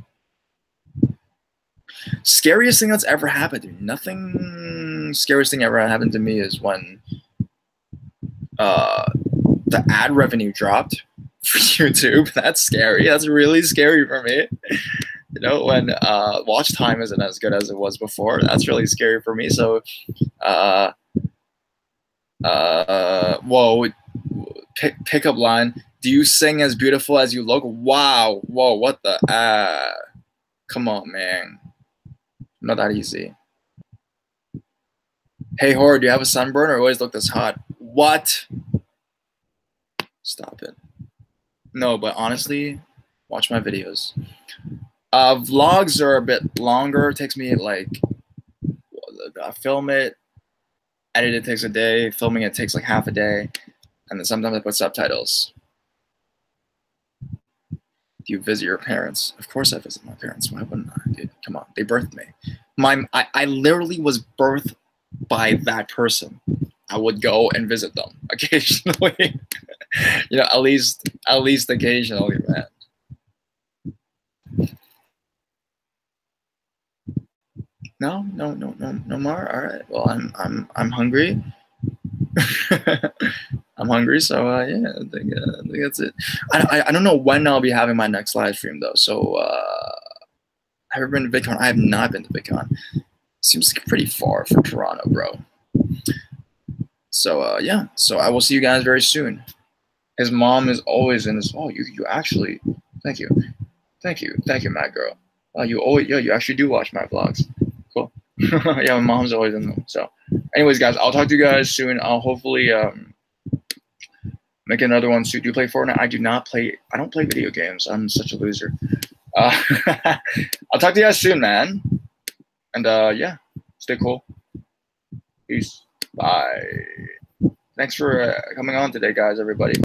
Scariest thing that's ever happened to me. Nothing scariest thing ever happened to me is when the ad revenue dropped for YouTube. That's scary. That's really scary for me. You know, when watch time isn't as good as it was before. That's really scary for me. So, whoa, pickup line. Do you sing as beautiful as you look? Wow. Whoa, what the? Come on, man. Not that easy. Hey, Horde, do you have a sunburn or always look this hot? What? Stop it. No, but honestly, watch my videos. Vlogs are a bit longer. It takes me like, film it, edit it takes a day, filming it takes like half a day, and then sometimes I put subtitles. Do you visit your parents? Of course I visit my parents. Why wouldn't I, dude? Come on, they birthed me. I literally was birthed by that person. I would go and visit them occasionally. You know, at least occasionally, man. No more. All right. Well, I'm hungry. I'm hungry, so yeah, I think that's it. I don't know when I'll be having my next live stream though. So have you ever been to VidCon? I have not been to VidCon. Seems like pretty far from Toronto, bro. So yeah. So I will see you guys very soon. His mom is always in this. Oh, you actually. Thank you, Matt girl. You actually do watch my vlogs. Cool. Yeah, my mom's always in them. So, anyways, guys, I'll talk to you guys soon. I'll hopefully make another one soon. Do you play Fortnite? I do not play. I don't play video games. I'm such a loser. I'll talk to you guys soon, man. And yeah, stay cool. Peace. Bye. Thanks for coming on today, guys. Everybody.